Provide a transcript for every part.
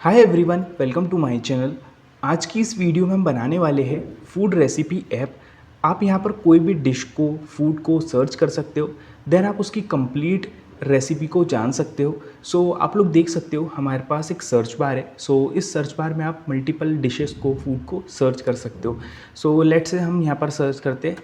Hi everyone, welcome to my channel. आज की इस वीडियो में हम बनाने वाले हैं फूड रेसिपी ऐप। आप यहाँ पर कोई भी डिश को, फूड को सर्च कर सकते हो, देन आप उसकी कंप्लीट रेसिपी को जान सकते हो। सो आप लोग देख सकते हो हमारे पास एक सर्च बार है। सो इस सर्च बार में आप मल्टीपल डिशेस को, फूड को सर्च कर सकते हो। सो लेट्स से हम यहाँ पर सर्च करते हैं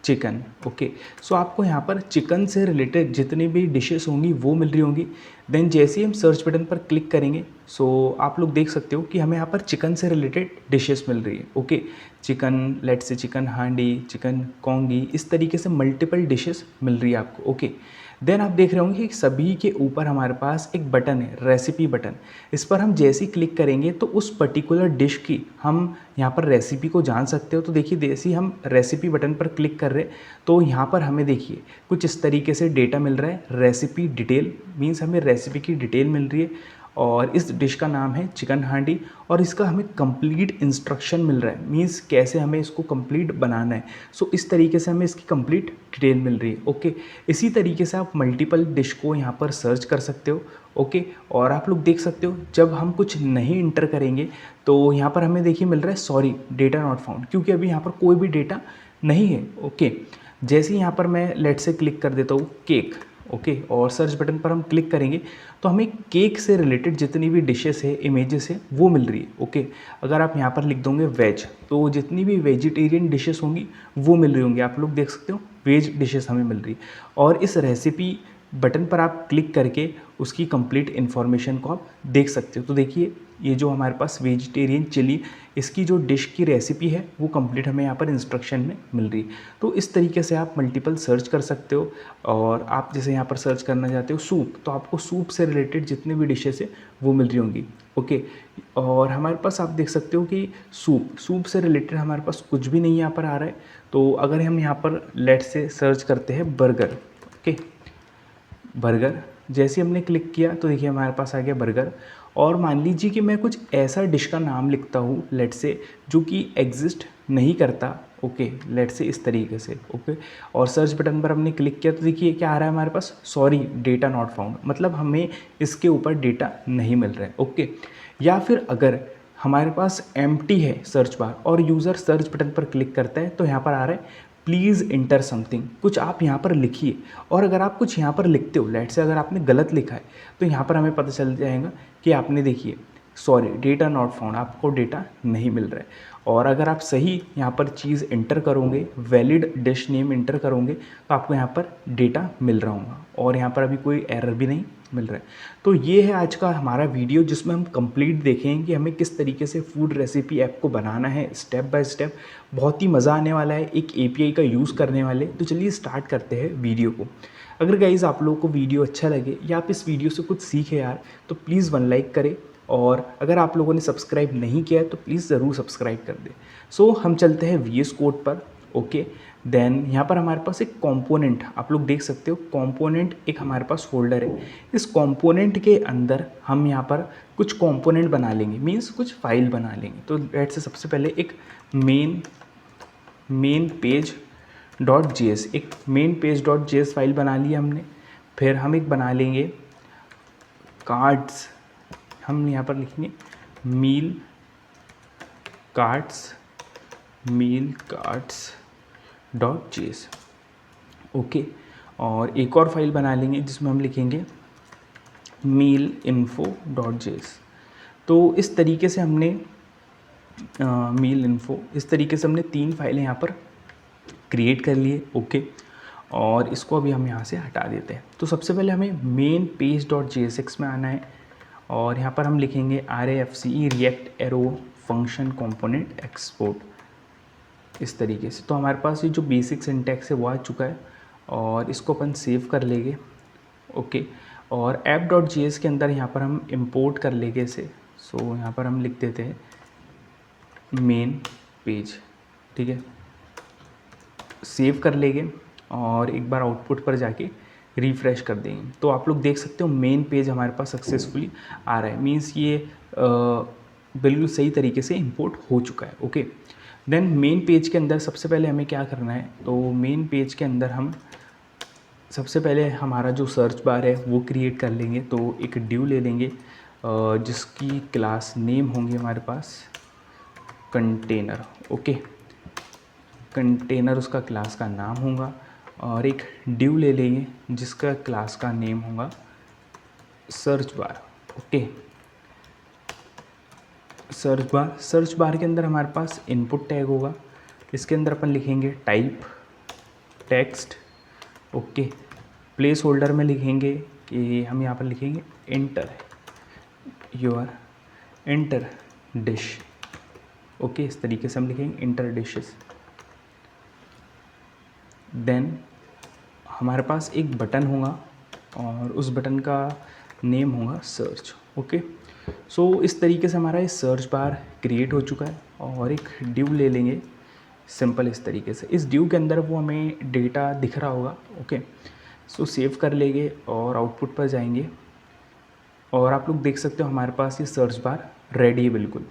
चिकन। ओके, सो आपको यहाँ पर चिकन से रिलेटेड जितनी भी डिशेस होंगी वो मिल रही होंगी। देन जैसे ही हम सर्च बटन पर क्लिक करेंगे, सो आप लोग देख सकते हो कि हमें यहाँ पर चिकन से रिलेटेड डिशेस मिल रही है। Okay, chicken let's say chicken हांडी, चिकन कोंगी, इस तरीके से मल्टीपल डिशेस मिल रही है आपको। ओके, देन आप देख रहे होंगे कि सभी के ऊपर हमारे पास एक बटन है, रेसिपी बटन। इस पर हम जैसे ही क्लिक करेंगे तो उस पर्टिकुलर डिश की हम यहाँ पर रेसिपी को जान सकते हो। तो देखिए, जैसे ही हम रेसिपी बटन पर क्लिक कर रहे हैं तो यहाँ पर हमें देखिए कुछ इस तरीके से डेटा मिल रहा है। रेसिपी डिटेल मीन्स हमें रेसिपी की डिटेल मिल रही है और इस डिश का नाम है चिकन हांडी और इसका हमें कंप्लीट इंस्ट्रक्शन मिल रहा है, मीन्स कैसे हमें इसको कंप्लीट बनाना है। सो इस तरीके से हमें इसकी कंप्लीट डिटेल मिल रही है। ओके, इसी तरीके से आप मल्टीपल डिश को यहाँ पर सर्च कर सकते हो। ओके, और आप लोग देख सकते हो जब हम कुछ नहीं इंटर करेंगे तो यहाँ पर हमें देखिए मिल रहा है सॉरी डेटा नॉट फाउंड, क्योंकि अभी यहाँ पर कोई भी डेटा नहीं है। ओके, जैसे ही यहाँ पर मैं लेट से क्लिक कर देता हूँ केक। ओके, और सर्च बटन पर हम क्लिक करेंगे तो हमें केक से रिलेटेड जितनी भी डिशेस है, इमेजेस है, वो मिल रही है। ओके, अगर आप यहाँ पर लिख दोगे वेज तो जितनी भी वेजिटेरियन डिशेस होंगी वो मिल रही होंगी। आप लोग देख सकते हो वेज डिशेस हमें मिल रही है और इस रेसिपी बटन पर आप क्लिक करके उसकी कंप्लीट इन्फॉर्मेशन को आप देख सकते हो। तो देखिए, ये जो हमारे पास वेजिटेरियन चिली, इसकी जो डिश की रेसिपी है वो कंप्लीट हमें यहाँ पर इंस्ट्रक्शन में मिल रही है। तो इस तरीके से आप मल्टीपल सर्च कर सकते हो। और आप जैसे यहाँ पर सर्च करना चाहते हो सूप, तो आपको सूप से रिलेटेड जितनी भी डिशेस है वो मिल रही होंगी। ओके, और हमारे पास आप देख सकते हो कि सूप से रिलेटेड हमारे पास कुछ भी नहीं यहाँ पर आ रहा है। तो अगर हम यहाँ पर लेट से सर्च करते हैं बर्गर। ओके, बर्गर जैसे हमने क्लिक किया तो देखिए हमारे पास आ गया बर्गर। और मान लीजिए कि मैं कुछ ऐसा डिश का नाम लिखता हूँ लेट से जो कि एग्जिस्ट नहीं करता। ओके, लेट से इस तरीके से। ओके, और सर्च बटन पर हमने क्लिक किया तो देखिए क्या आ रहा है हमारे पास, सॉरी डेटा नॉट फाउंड, मतलब हमें इसके ऊपर डेटा नहीं मिल रहा है। ओके, या फिर अगर हमारे पास एम्प्टी है सर्च बार और यूज़र सर्च बटन पर क्लिक करता है तो यहाँ पर आ रहा है प्लीज़ इंटर समथिंग, कुछ आप यहाँ पर लिखिए। और अगर आप कुछ यहाँ पर लिखते हो, लेट से अगर आपने गलत लिखा है तो यहाँ पर हमें पता चल जाएगा कि आपने देखिए सॉरी डेटा नॉट फाउंड, आपको डेटा नहीं मिल रहा है। और अगर आप सही यहाँ पर चीज़ इंटर करोगे, वैलिड डिश नेम इंटर करोगे तो आपको यहाँ पर डेटा मिल रहा होगा और यहाँ पर अभी कोई एरर भी नहीं मिल रहा है। तो ये है आज का हमारा वीडियो जिसमें हम कंप्लीट देखेंगे कि हमें किस तरीके से फूड रेसिपी ऐप को बनाना है स्टेप बाय स्टेप। बहुत ही मज़ा आने वाला है, एक एपीआई का यूज़ करने वाले। तो चलिए स्टार्ट करते हैं वीडियो को। अगर गाइज़ आप लोगों को वीडियो अच्छा लगे या आप इस वीडियो से कुछ सीखे यार, तो प्लीज़ 1 लाइक करें। और अगर आप लोगों ने सब्सक्राइब नहीं किया है तो प्लीज़ ज़रूर सब्सक्राइब कर दें। सो हम चलते हैं वीएस कोड पर। ओके, देन यहाँ पर हमारे पास एक कंपोनेंट, आप लोग देख सकते हो कंपोनेंट एक हमारे पास फोल्डर है। इस कंपोनेंट के अंदर हम यहाँ पर कुछ कंपोनेंट बना लेंगे, मीन्स कुछ फाइल बना लेंगे। तो लेट से सबसे पहले एक मेन पेज डॉट जेएस, एक main page dot JS file बना लिया हमने। फिर हम एक बना लेंगे कार्ड्स, हम यहाँ पर लिखेंगे मील कार्ड्स डॉट जेएस। ओके, और एक और फाइल बना लेंगे जिसमें हम लिखेंगे मील इन्फो डॉट जेएस। तो इस तरीके से हमने मील इन्फो, इस तरीके से हमने 3 फाइलें यहाँ पर क्रिएट कर लिए। ओके, और इसको अभी हम यहाँ से हटा देते हैं। तो सबसे पहले हमें मेन पेज डॉट जेएसएक्स में आना है और यहाँ पर हम लिखेंगे RAFCE react arrow function component export, इस तरीके से। तो हमारे पास ये जो बेसिक सिंटैक्स है वो आ चुका है और इसको अपन सेव कर लेंगे। ओके, और ऐप डॉट जेएस के अंदर यहाँ पर हम इंपोर्ट कर लेंगे इसे। सो यहाँ पर हम लिख देते हैं मेन पेज। ठीक है, सेव कर लेंगे और एक बार आउटपुट पर जाके रिफ़्रेश कर देंगे तो आप लोग देख सकते हो मेन पेज हमारे पास सक्सेसफुली आ रहा है, मीन्स ये बिल्कुल सही तरीके से इंपोर्ट हो चुका है। ओके, देन मेन पेज के अंदर सबसे पहले हमें क्या करना है, तो मेन पेज के अंदर हम सबसे पहले हमारा जो सर्च बार है वो क्रिएट कर लेंगे। तो एक ड्यू ले लेंगे जिसकी क्लास नेम होंगी हमारे पास कंटेनर। ओके, कंटेनर उसका क्लास का नाम होगा। और एक डिव ले लेंगे जिसका क्लास का नेम होगा search bar. Okay, search bar के अंदर हमारे पास इनपुट टैग होगा। इसके अंदर अपन लिखेंगे type text. Okay, place holder में लिखेंगे कि हम यहाँ पर लिखेंगे enter your enter dish. Okay, इस तरीके से हम लिखेंगे एंटर डिशेस। देन हमारे पास एक बटन होगा और उस बटन का नेम होगा सर्च। ओके, सो इस तरीके से हमारा ये सर्च बार क्रिएट हो चुका है। और एक डिव ले लेंगे सिंपल इस तरीके से। इस डिव के अंदर वो हमें डेटा दिख रहा होगा। ओके, सो सेव कर लेंगे और आउटपुट पर जाएंगे और आप लोग देख सकते हो हमारे पास ये सर्च बार रेडी है बिल्कुल।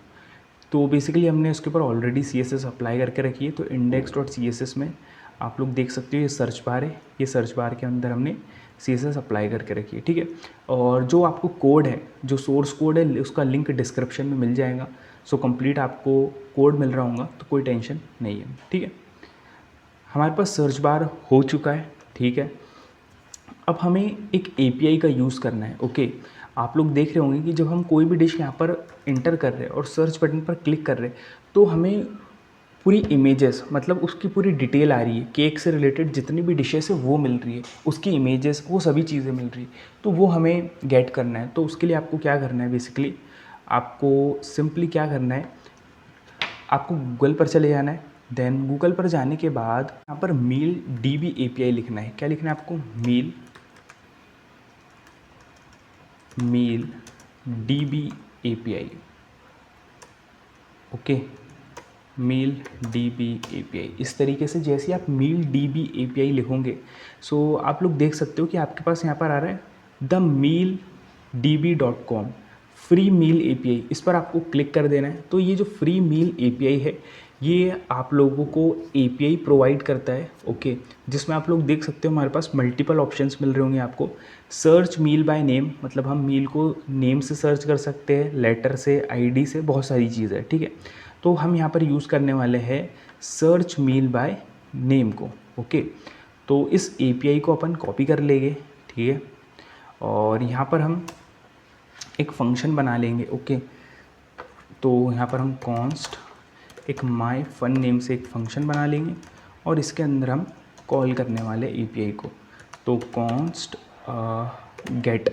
तो बेसिकली हमने उसके ऊपर ऑलरेडी CSS अप्लाई करके रखी है। तो index.css में आप लोग देख सकते हो ये सर्च बार है। ये सर्च बार के अंदर हमने CSS अप्लाई करके रखी है, ठीक है। और जो आपको कोड है, जो सोर्स कोड है, उसका लिंक डिस्क्रिप्शन में मिल जाएगा। सो कंप्लीट आपको कोड मिल रहा होगा, तो कोई टेंशन नहीं है, ठीक है। हमारे पास सर्च बार हो चुका है, ठीक है। अब हमें एक API का यूज़ करना है। ओके, आप लोग देख रहे होंगे कि जब हम कोई भी डिश यहाँ पर इंटर कर रहे हैं और सर्च बटन पर क्लिक कर रहे हैं तो हमें पूरी इमेजेस, मतलब उसकी पूरी डिटेल आ रही है। केक से रिलेटेड जितनी भी डिशेस है वो मिल रही है, उसकी इमेजेस, वो सभी चीज़ें मिल रही है। तो वो हमें गेट करना है। तो उसके लिए आपको क्या करना है, बेसिकली आपको सिंपली क्या करना है, आपको गूगल पर चले जाना है। देन गूगल पर जाने के बाद यहाँ पर मील DB API लिखना है। क्या लिखना है आपको, मील DB API। ओके, मील DB API। इस तरीके से जैसे आप मील DB API लिखोगे, सो आप लोग देख सकते हो कि आपके पास यहाँ पर आ रहा है themealdb.com फ्री मील API। इस पर आपको क्लिक कर देना है। तो ये जो फ्री मील API है ये आप लोगों को API प्रोवाइड करता है। ओके, जिसमें आप लोग देख सकते हो हमारे पास मल्टीपल ऑप्शंस मिल रहे होंगे आपको। सर्च मील बाय नेम, मतलब हम मील को नेम से सर्च कर सकते हैं, लेटर से, ID से, बहुत सारी चीज़ है, ठीक है। तो हम यहाँ पर यूज़ करने वाले हैं सर्च मील बाय नेम को। ओके, तो इस API को अपन कॉपी कर लेंगे, ठीक है। और यहाँ पर हम एक फंक्शन बना लेंगे। ओके, तो यहाँ पर हम कॉन्स्ट एक माय फन नेम से एक फंक्शन बना लेंगे और इसके अंदर हम कॉल करने वाले API को। तो कॉन्स्ट गेट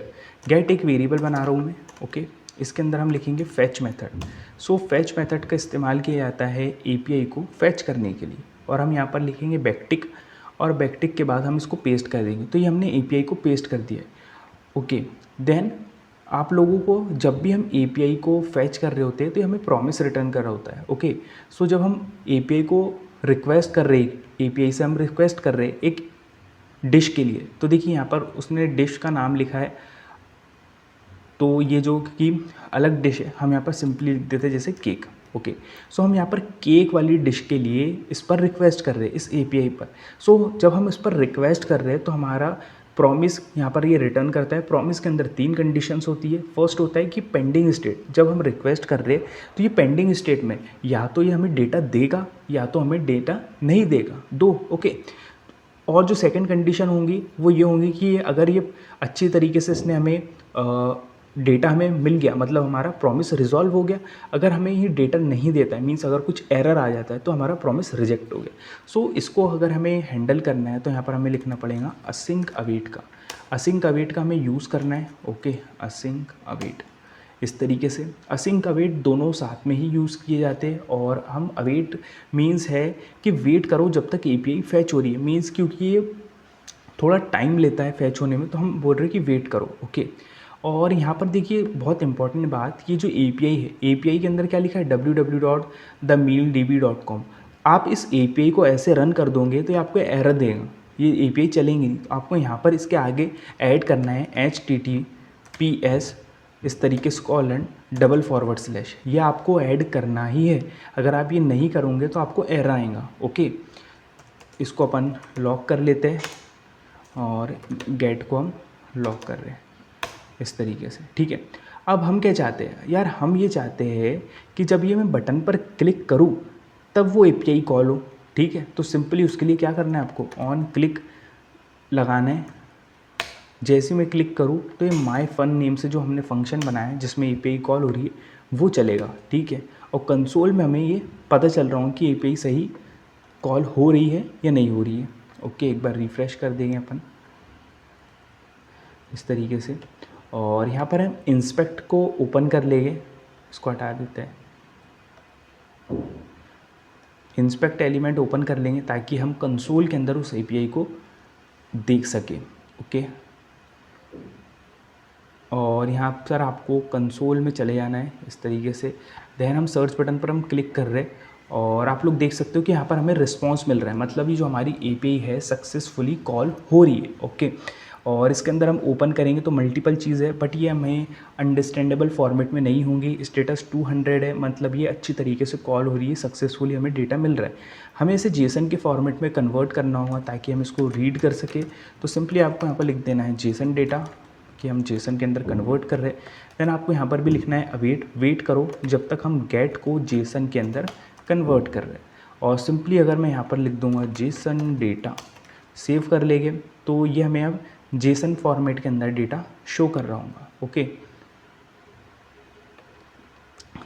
एक वेरिएबल बना रहा हूँ मैं। ओके, इसके अंदर हम लिखेंगे फैच मेथड। सो फैच मेथड का इस्तेमाल किया जाता है API को फैच करने के लिए। और हम यहाँ पर लिखेंगे बैकटिक और बैकटिक के बाद हम इसको पेस्ट कर देंगे। तो ये हमने API को पेस्ट कर दिया है। ओके, देन आप लोगों को जब भी हम API को फैच कर रहे होते हैं तो ये हमें प्रॉमिस रिटर्न कर रहा होता है। ओके, सो जब हम API को रिक्वेस्ट कर रहे, API से हम रिक्वेस्ट कर रहे एक डिश के लिए, तो देखिए यहाँ पर उसने डिश का नाम लिखा है। तो ये जो कि अलग डिश है हम यहाँ पर सिंपली लिख देते हैं जैसे केक। ओके, सो हम यहाँ पर केक वाली डिश के लिए इस पर रिक्वेस्ट कर रहे हैं, इस API पर। सो जब हम इस पर रिक्वेस्ट कर रहे हैं तो हमारा प्रॉमिस यहाँ पर ये रिटर्न करता है। प्रॉमिस के अंदर 3 कंडीशंस होती है। फर्स्ट होता है कि पेंडिंग स्टेट, जब हम रिक्वेस्ट कर रहे हैं तो ये पेंडिंग स्टेट में या तो ये हमें डेटा देगा या तो हमें डेटा नहीं देगा, दो। ओके, और जो सेकंड कंडीशन होंगी वो ये होंगी कि अगर ये अच्छी तरीके से इसने हमें डेटा हमें मिल गया, मतलब हमारा प्रॉमिस रिजॉल्व हो गया। अगर हमें ये डेटा नहीं देता है, मीन्स अगर कुछ एरर आ जाता है, तो हमारा प्रॉमिस रिजेक्ट हो गया। सो इसको अगर हमें हैंडल करना है तो यहाँ पर हमें लिखना पड़ेगा असिंक अवेट का। असिंक अवेट का हमें यूज़ करना है। ओके, असिंक अवेट इस तरीके से। असिंक अवेट दोनों साथ में ही यूज़ किए जाते हैं। और हम अवेट मीन्स है कि वेट करो जब तक API फैच हो रही है, मीन्स क्योंकि ये थोड़ा टाइम लेता है फैच होने में, तो हम बोल रहे हैं कि वेट करो। ओके, और यहाँ पर देखिए बहुत इंपॉर्टेंट बात, ये जो API है, API के अंदर क्या लिखा है www.themealdb.com। आप इस API को ऐसे रन कर दोगे तो ये आपको एरर देगा, ये API चलेंगी नहीं। तो आपको यहाँ पर इसके आगे ऐड करना है HTTPS इस तरीके से :/, ये आपको ऐड करना ही है। अगर आप ये नहीं करोगे तो आपको एरर आएगा। ओके, इसको अपन लॉक कर लेते हैं और गेट को हम लॉक कर रहे हैं इस तरीके से, ठीक है। अब हम क्या चाहते हैं यार, हम ये चाहते हैं कि जब ये मैं बटन पर क्लिक करूँ तब वो एपीआई कॉल हो, ठीक है। तो सिंपली उसके लिए क्या करना है, आपको ऑन क्लिक लगाना है। जैसे मैं क्लिक करूँ तो ये माय फन नेम से जो हमने फंक्शन बनाया है जिसमें एपीआई कॉल हो रही है वो चलेगा, ठीक है। और कंसोल में हमें ये पता चल रहा हूँ कि एपीआई सही कॉल हो रही है या नहीं हो रही है। ओके, एक बार रिफ़्रेश कर देंगे अपन इस तरीके से, और यहाँ पर हम इंस्पेक्ट को ओपन कर लेंगे, इसको हटा देते हैं। इंस्पेक्ट एलिमेंट ओपन कर लेंगे ताकि हम कंसोल के अंदर उस एपीआई को देख सकें। ओके, और यहाँ पर आपको कंसोल में चले जाना है इस तरीके से। देन हम सर्च बटन पर हम क्लिक कर रहे हैं और आप लोग देख सकते हो कि यहाँ पर हमें रिस्पांस मिल रहा है, मतलब ये जो हमारी एपीआई है सक्सेसफुली कॉल हो रही है। ओके, और इसके अंदर हम ओपन करेंगे तो मल्टीपल चीज़ है, बट ये हमें अंडरस्टैंडेबल फॉर्मेट में नहीं होंगी। स्टेटस 200 है, मतलब ये अच्छी तरीके से कॉल हो रही है, सक्सेसफुली हमें डेटा मिल रहा है। हमें इसे जेसन के फॉर्मेट में कन्वर्ट करना होगा ताकि हम इसको रीड कर सके। तो सिंपली आपको यहाँ पर लिख देना है जेसन डेटा, कि हम जेसन के अंदर कन्वर्ट कर रहे हैं। देन आपको यहाँ पर भी लिखना है अवेट, वेट करो जब तक हम गेट को जेसन के अंदर कन्वर्ट कर रहे हैं। और सिंपली अगर मैं यहाँ पर लिख दूँगा जेसन डेटा, सेव कर लेंगे तो ये हमें अब जेसन फॉर्मेट के अंदर डेटा शो कर रहा होगा। ओके,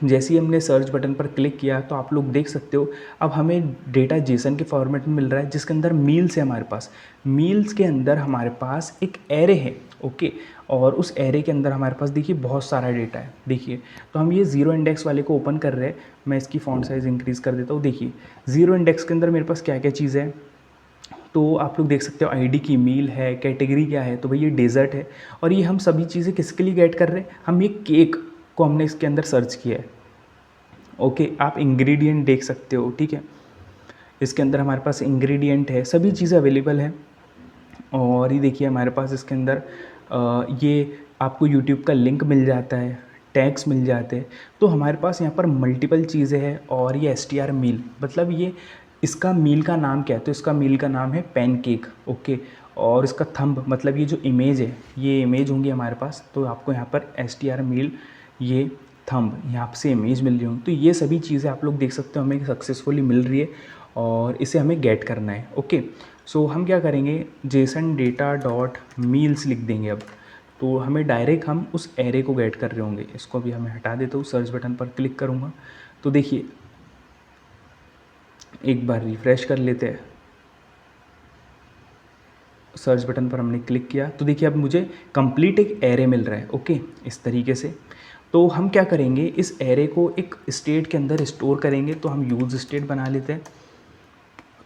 जैसे ही हमने सर्च बटन पर क्लिक किया तो आप लोग देख सकते हो अब हमें डेटा जेसन के फॉर्मेट में मिल रहा है जिसके अंदर मील्स है हमारे पास। मील्स के अंदर हमारे पास एक एरे है। ओके, और उस एरे के अंदर हमारे पास देखिए बहुत सारा डेटा है। देखिए, तो हम ये ज़ीरो इंडेक्स वाले को ओपन कर रहे हैं। मैं इसकी फॉन्ट साइज़ इंक्रीज़ कर देता हूँ। देखिए ज़ीरो इंडेक्स के अंदर मेरे पास क्या क्या चीज़ है, तो आप लोग देख सकते हो आईडी की मील है, कैटेगरी क्या है, तो भाई ये डेज़र्ट है। और ये हम सभी चीज़ें किसके लिए गेट कर रहे हैं, हम ये केक को हमने इसके अंदर सर्च किया है। ओके, आप इंग्रेडिएंट देख सकते हो, ठीक है। इसके अंदर हमारे पास इंग्रेडिएंट है, सभी चीज़ें अवेलेबल हैं। और ये देखिए हमारे पास इसके अंदर ये आपको यूट्यूब का लिंक मिल जाता है, टैग्स मिल जाते हैं। तो हमारे पास यहाँ पर मल्टीपल चीज़ें हैं। और ये एसटीआर मील, मतलब ये इसका मील का नाम क्या है, तो इसका मील का नाम है पैनकेक। ओके, और इसका थंब, मतलब ये जो इमेज है ये इमेज होंगी हमारे पास। तो आपको यहाँ पर एसटीआर मील, ये थंब, यहाँ से इमेज मिल रही होंगी। तो ये सभी चीज़ें आप लोग देख सकते हो हमें सक्सेसफुली मिल रही है और इसे हमें गेट करना है। ओके, सो हम क्या करेंगे, जेसन डेटा डॉट मील्स लिख देंगे अब। तो हमें डायरेक्ट हम उस एरे को गेट कर रहे होंगे। इसको भी हमें हटा देता हूँ, सर्च बटन पर क्लिक करूँगा तो देखिए एक बार रिफ़्रेश कर लेते हैं। सर्च बटन पर हमने क्लिक किया तो देखिए अब मुझे कंप्लीट एक एरे मिल रहा है। ओके, इस तरीके से। तो हम क्या करेंगे, इस एरे को एक स्टेट के अंदर स्टोर करेंगे। तो हम यूज़ स्टेट बना लेते हैं।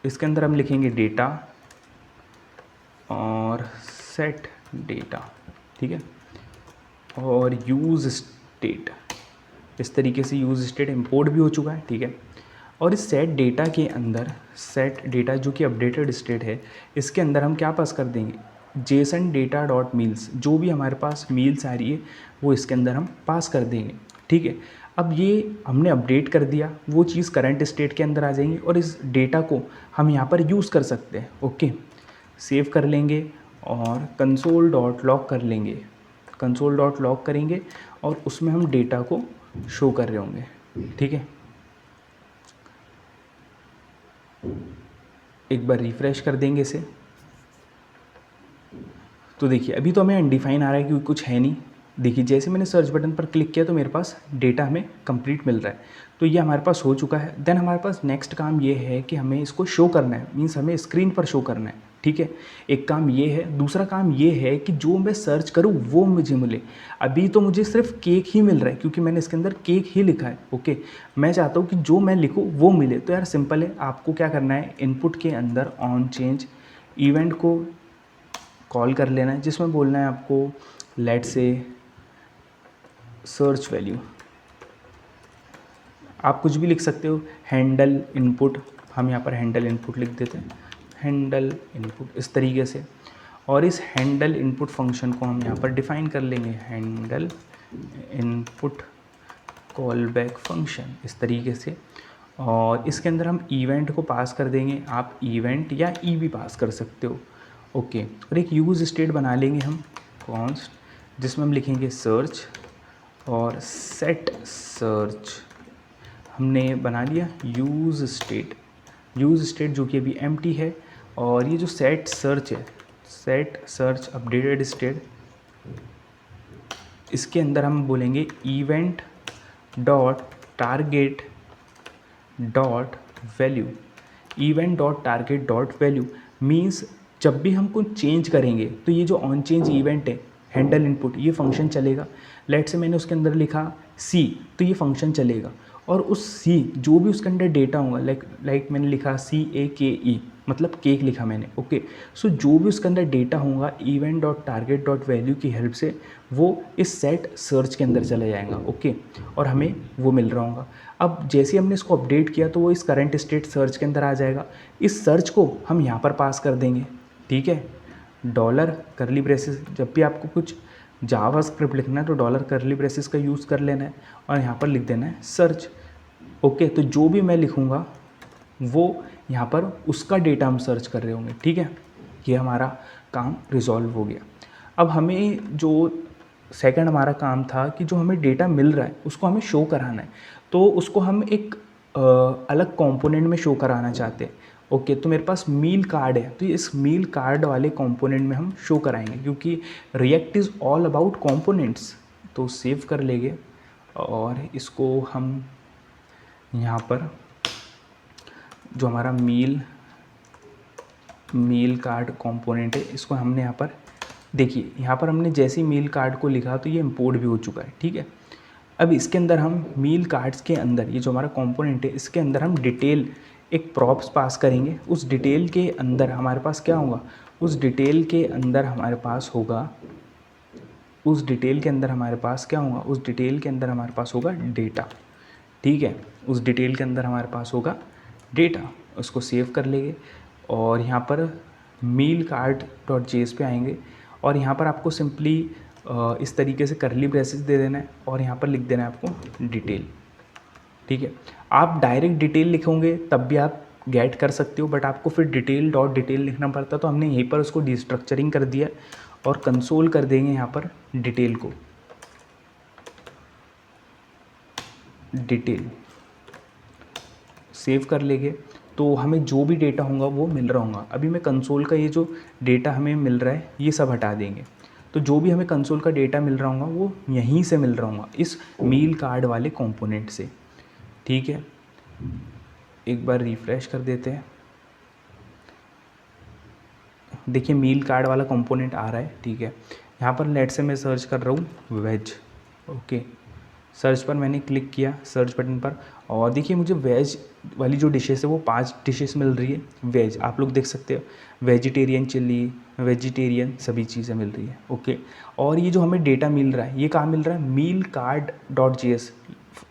इसके अंदर हम लिखेंगे डेटा और सेट डेटा, ठीक है। और यूज़ स्टेट, इस तरीके से यूज़ स्टेट इंपोर्ट भी हो चुका है, ठीक है। और इस सेट डेटा के अंदर, सेट डेटा जो कि अपडेटेड स्टेट है, इसके अंदर हम क्या पास कर देंगे, जेसन डेटा डॉट मील्स, जो भी हमारे पास मील्स आ रही है वो इसके अंदर हम पास कर देंगे, ठीक है। अब ये हमने अपडेट कर दिया, वो चीज़ करंट स्टेट के अंदर आ जाएंगी और इस डेटा को हम यहाँ पर यूज़ कर सकते हैं। ओके, सेव कर लेंगे और कंसोल डॉट लॉग कर लेंगे। कंसोल डॉट लॉग करेंगे और उसमें हम डेटा को शो कर रहे होंगे, ठीक है। एक बार रिफ़्रेश कर देंगे इसे तो देखिए अभी तो हमें अनडिफाइन आ रहा है क्योंकि कुछ है नहीं। देखिए जैसे मैंने सर्च बटन पर क्लिक किया तो मेरे पास डेटा हमें कंप्लीट मिल रहा है। तो ये हमारे पास हो चुका है। देन हमारे पास नेक्स्ट काम ये है कि हमें इसको शो करना है, मीन्स हमें स्क्रीन पर शो करना है, ठीक है। एक काम ये है। दूसरा काम ये है कि जो मैं सर्च करूँ वो मुझे मिले। अभी तो मुझे सिर्फ केक ही मिल रहा है क्योंकि मैंने इसके अंदर केक ही लिखा है। ओके, मैं चाहता हूँ कि जो मैं लिखूँ वो मिले। तो यार सिंपल है, आपको क्या करना है, इनपुट के अंदर ऑन चेंज इवेंट को कॉल कर लेना है जिसमें बोलना है आपको लेट से सर्च वैल्यू, आप कुछ भी लिख सकते हो, हैंडल इनपुट, हम यहाँ पर हैंडल इनपुट लिख देते हैं, हैंडल इनपुट इस तरीके से। और इस हैंडल इनपुट फंक्शन को हम यहाँ पर डिफाइन कर लेंगे, handle input call back function इस तरीके से। और इसके अंदर हम इवेंट को पास कर देंगे, आप इवेंट या ई भी पास कर सकते हो। ओके, और एक यूज़ स्टेट बना लेंगे हम कॉन्स्ट, जिसमें हम लिखेंगे सर्च और सेट सर्च हमने बना लिया यूज़ स्टेट जो कि अभी एम्प्टी है। और ये जो सेट सर्च है, सेट सर्च अपडेटेड स्टेट, इसके अंदर हम बोलेंगे event dot target dot value. Event dot target dot value means जब भी हम कुछ चेंज करेंगे तो ये जो ऑन चेंज इवेंट है हैंडल इनपुट, ये फंक्शन चलेगा। लेट से मैंने उसके अंदर लिखा सी, तो ये फंक्शन चलेगा। और उस सी जो भी उसके अंदर डेटा होगा, लाइक मैंने लिखा CAKE, मतलब केक लिखा मैंने, ओके। सो जो भी उसके अंदर डेटा होगा event dot target dot value की हेल्प से वो इस सेट सर्च के अंदर चला जाएगा, ओके। और हमें वो मिल रहा होगा। अब जैसे हमने इसको अपडेट किया तो वो इस करंट स्टेट सर्च के अंदर आ जाएगा। इस सर्च को हम यहाँ पर पास कर देंगे, ठीक है। डॉलर करली ब्रेसेस, जब भी आपको कुछ जावा स्क्रिप्ट लिखना है तो डॉलर करली ब्रेसेस का यूज़ कर लेना है और यहाँ पर लिख देना है सर्च, ओके। तो जो भी मैं लिखूँगा वो यहाँ पर उसका डेटा हम सर्च कर रहे होंगे, ठीक है। ये हमारा काम रिजॉल्व हो गया। अब हमें जो सेकंड हमारा काम था कि जो हमें डेटा मिल रहा है उसको हमें शो कराना है, तो उसको हम एक अलग कंपोनेंट में शो कराना चाहते हैं, ओके। तो मेरे पास मील कार्ड है, तो इस मील कार्ड वाले कंपोनेंट में हम शो कराएंगे, क्योंकि react is all about components. तो सेव कर लेंगे और इसको हम यहाँ पर जो हमारा मील कार्ड कंपोनेंट है इसको हमने यहाँ पर, देखिए यहाँ पर हमने जैसे ही मील कार्ड को लिखा तो ये इंपोर्ट भी हो चुका है, ठीक है। अब इसके अंदर हम मील कार्ड्स के अंदर, ये जो हमारा कंपोनेंट है इसके अंदर हम डिटेल एक प्रॉप्स पास करेंगे। उस डिटेल के अंदर हमारे पास क्या होगा, उस डिटेल के अंदर हमारे पास होगा, उस डिटेल के अंदर हमारे पास क्या होगा, उस डिटेल के अंदर हमारे पास होगा डेटा, ठीक है। उस डिटेल के अंदर हमारे पास होगा डेटा, उसको सेव कर लेंगे और यहाँ पर मील कार्ड डॉट जेएस पे आएंगे और यहाँ पर आपको सिंपली इस तरीके से करली ब्रेसेस दे देना है और यहाँ पर लिख देना है आपको डिटेल, ठीक है। आप डायरेक्ट डिटेल लिखोगे तब भी आप गेट कर सकते हो, बट आपको फिर डिटेल डॉट डिटेल लिखना पड़ता, तो हमने यहीं पर उसको डिस्ट्रक्चरिंग कर दिया और कंसोल कर देंगे यहाँ पर डिटेल को, डिटेल सेव कर लेंगे। तो हमें जो भी डेटा होगा वो मिल रहा होगा। अभी मैं कंसोल का ये जो डेटा हमें मिल रहा है ये सब हटा देंगे, तो जो भी हमें कंसोल का डेटा मिल रहा होगा वो यहीं से मिल रहा होगा, इस मील कार्ड वाले कंपोनेंट से, ठीक है। एक बार रिफ्रेश कर देते हैं, देखिए मील कार्ड वाला कंपोनेंट आ रहा है, ठीक है। यहाँ पर लेट से मैं सर्च कर रहा हूँ वेज, ओके। सर्च पर मैंने क्लिक किया, सर्च बटन पर, और देखिए मुझे वेज वाली जो डिशेस है वो 5 डिशेस मिल रही है वेज, आप लोग देख सकते हो, वेजिटेरियन चिल्ली, वेजिटेरियन सभी चीज़ें मिल रही है, ओके। और ये जो हमें डेटा मिल रहा है ये कहाँ मिल रहा है, meal card dot JS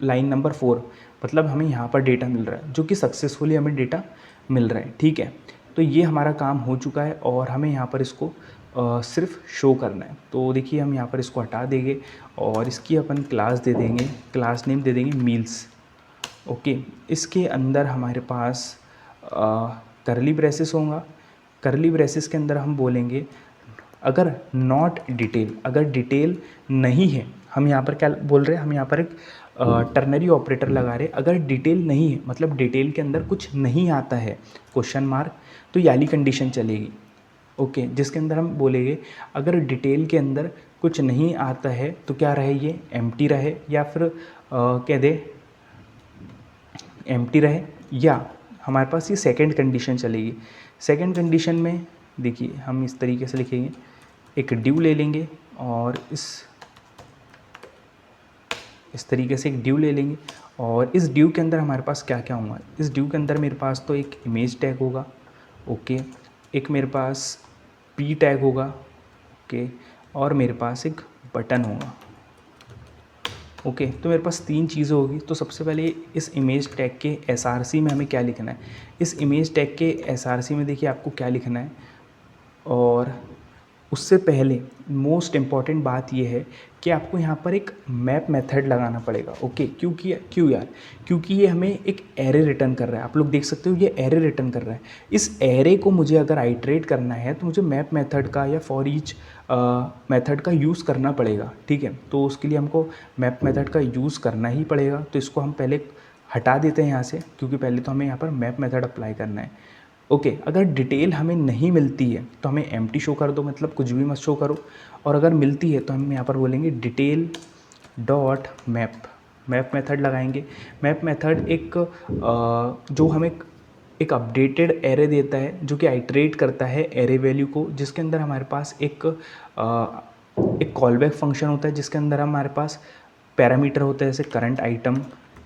line number 4, मतलब हमें यहाँ पर डेटा मिल रहा है जो कि सक्सेसफुली हमें डेटा मिल रहा है, ठीक है। तो ये हमारा काम हो चुका है और हमें यहाँ पर इसको सिर्फ शो करना है। तो देखिए हम यहाँ पर इसको हटा देंगे और इसकी अपन क्लास दे देंगे, क्लास नेम दे देंगे मील्स, ओके। इसके अंदर हमारे पास करली ब्रेसेस होगा, करली ब्रेसेस के अंदर हम बोलेंगे अगर नॉट डिटेल, अगर डिटेल नहीं है, हम यहाँ पर क्या बोल रहे हैं, हम यहाँ पर एक टर्नरी ऑपरेटर लगा रहे हैं। अगर डिटेल नहीं है मतलब डिटेल के अंदर कुछ नहीं आता है क्वेश्चन मार्क, तो ये वाली कंडीशन चलेगी, ओके। जिसके अंदर हम बोलेंगे अगर डिटेल के अंदर कुछ नहीं आता है तो क्या रहे, ये एम्प्टी रहे, या फिर कह दे एम्प्टी रहे, या हमारे पास ये सेकंड कंडीशन चलेगी। सेकंड कंडीशन में देखिए हम इस तरीके से लिखेंगे, एक ड्यू ले लेंगे और इस तरीके से एक ड्यू ले लेंगे और इस ड्यू के अंदर हमारे पास क्या क्या होगा, इस ड्यू के अंदर मेरे पास तो एक इमेज टैग होगा, ओके। एक मेरे पास पी टैग होगा, ओके। और मेरे पास एक बटन होगा, ओके। तो मेरे पास 3 चीज़ें होगी। तो सबसे पहले इस इमेज टैग के एसआरसी में हमें क्या लिखना है, इस इमेज टैग के एसआरसी में देखिए आपको क्या लिखना है, और उससे पहले मोस्ट इम्पॉर्टेंट बात यह है कि आपको यहाँ पर एक मैप मेथड लगाना पड़ेगा। ओके, क्यों यार? क्योंकि ये हमें एक एरे रिटर्न कर रहा है। आप लोग देख सकते हो ये एरे रिटर्न कर रहा है। इस एरे को मुझे अगर आइटरेट करना है तो मुझे मैप मेथड का या फॉर ईच मेथड का यूज़ करना पड़ेगा। ठीक है, तो उसके लिए हमको मैप मेथड का यूज़ करना ही पड़ेगा। तो इसको हम पहले हटा देते हैं यहाँ से, क्योंकि पहले तो हमें यहाँ पर मैप मेथड अप्लाई करना है। ओके, अगर डिटेल हमें नहीं मिलती है तो हमें एम्प्टी शो कर दो, मतलब कुछ भी मत शो करो। और अगर मिलती है तो हम यहाँ पर बोलेंगे detail dot map, map method लगाएंगे। मैप मेथड जो हमें एक अपडेटेड एरे देता है, जो कि आइटरेट करता है एरे वैल्यू को, जिसके अंदर हमारे पास एक कॉलबैक फंक्शन होता है, जिसके अंदर हमारे पास पैरामीटर होता है, जैसे करंट आइटम,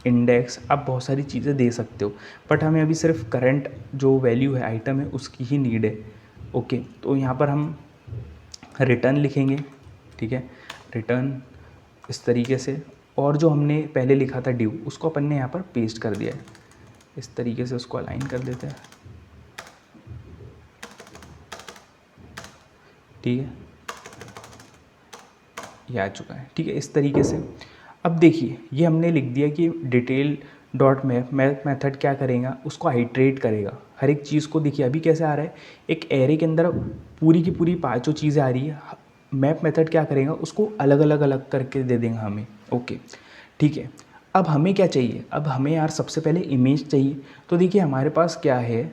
इंडेक्स। आप बहुत सारी चीज़ें दे सकते हो, बट हमें अभी सिर्फ करंट जो वैल्यू है, आइटम है, उसकी ही नीड है। ओके, तो यहाँ पर हम रिटर्न लिखेंगे। ठीक है, रिटर्न इस तरीके से, और जो हमने पहले लिखा था ड्यू, उसको अपन ने यहाँ पर पेस्ट कर दिया है। इस तरीके से उसको अलाइन कर देते हैं। ठीक है, ये आ चुका है। ठीक है, इस तरीके से अब देखिए ये हमने लिख दिया कि डिटेल डॉट मैप मेथड क्या करेगा, उसको आइटरेट करेगा हर एक चीज़ को। देखिए अभी कैसे आ रहा है, एक एरे के अंदर पूरी की पूरी पाँचों चीज़ें आ रही है। मैप मेथड क्या करेगा, उसको अलग अलग अलग करके दे देगा हमें। ओके, ठीक है। अब हमें क्या चाहिए, अब हमें यार सबसे पहले इमेज चाहिए। तो देखिए हमारे पास क्या है,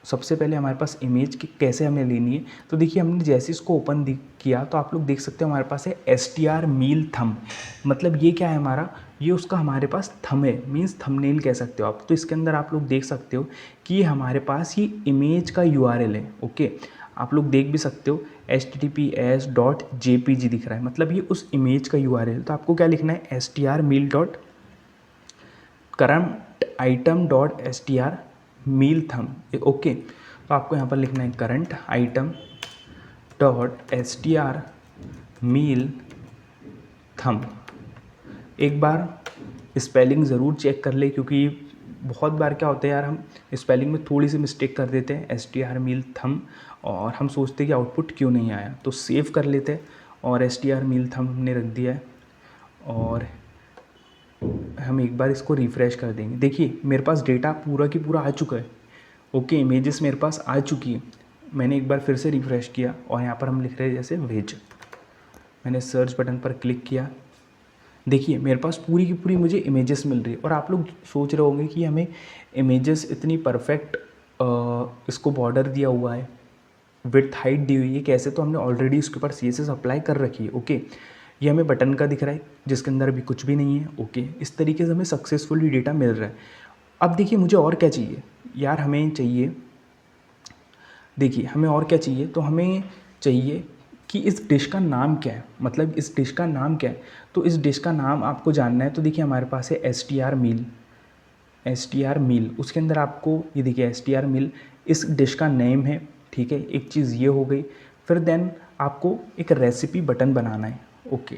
सबसे पहले हमारे पास इमेज की कैसे हमें लेनी है। तो देखिए हमने जैसे इसको ओपन किया तो आप लोग देख सकते हो हमारे पास है str मील थम। मतलब ये क्या है हमारा, ये उसका हमारे पास थम है, मीन्स थंबनेल कह सकते हो आप। तो इसके अंदर आप लोग देख सकते हो कि ये हमारे पास ये इमेज का URL है। ओके, आप लोग देख भी सकते हो https.jpg दिख रहा है, मतलब ये उस इमेज का URL। तो आपको क्या लिखना है, str meal dot current item dot str meal thumb. Okay, तो आपको यहाँ पर लिखना है current item dot str meal thumb. एक बार स्पेलिंग ज़रूर चेक कर ले, क्योंकि बहुत बार क्या होता है यार, हम स्पेलिंग में थोड़ी सी मिस्टेक कर देते हैं, str मील थम, और हम सोचते हैं कि आउटपुट क्यों नहीं आया। तो सेव कर लेते हैं, और str मील थम हमने रख दिया है, और हम एक बार इसको रिफ़्रेश कर देंगे। देखिए मेरे पास डेटा पूरा की पूरा आ चुका है। ओके, इमेजेस मेरे पास आ चुकी है। मैंने एक बार फिर से रिफ़्रेश किया, और यहाँ पर हम लिख रहे हैं जैसे वेज। मैंने सर्च बटन पर क्लिक किया, देखिए मेरे पास पूरी की पूरी मुझे इमेजेस मिल रही है। और आप लोग सोच रहे होंगे कि हमें इमेजेस इतनी परफेक्ट इसको बॉर्डर दिया हुआ है, विड्थ हाइट दी हुई है, कैसे? तो हमने ऑलरेडी इसके ऊपर CSS अप्लाई कर रखी है। ओके, ये हमें बटन का दिख रहा है, जिसके अंदर अभी कुछ भी नहीं है। ओके, इस तरीके से हमें सक्सेसफुली डेटा मिल रहा है। अब देखिए मुझे और क्या चाहिए यार, हमें चाहिए, देखिए हमें और क्या चाहिए, तो हमें चाहिए कि इस डिश का नाम क्या है, मतलब इस डिश का नाम क्या है। तो इस डिश का नाम आपको जानना है, तो देखिए हमारे पास है str मील। उसके अंदर आपको ये देखिए str मील इस डिश का नेम है। ठीक है, एक चीज़ ये हो गई। फिर देन आपको एक रेसिपी बटन बनाना है। ओके,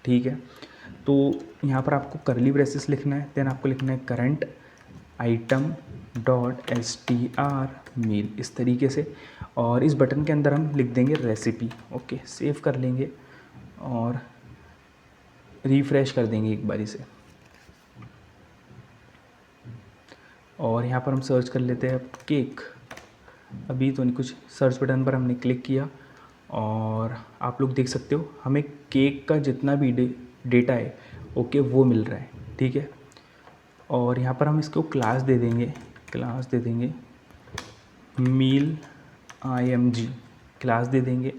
ठीक है, तो यहाँ पर आपको कर्ली ब्रेसेस लिखना है। देन आपको लिखना है करंट आइटम डॉट str मील, इस तरीके से। और इस बटन के अंदर हम लिख देंगे रेसिपी। ओके, सेव कर लेंगे और रिफ़्रेश कर देंगे एक बारी से। और यहाँ पर हम सर्च कर लेते हैं केक। अभी तो नहीं कुछ, सर्च बटन पर हमने क्लिक किया, और आप लोग देख सकते हो हमें केक का जितना भी डेटा है, ओके, वो मिल रहा है। ठीक है, और यहाँ पर हम इसको क्लास दे देंगे मील img क्लास दे देंगे।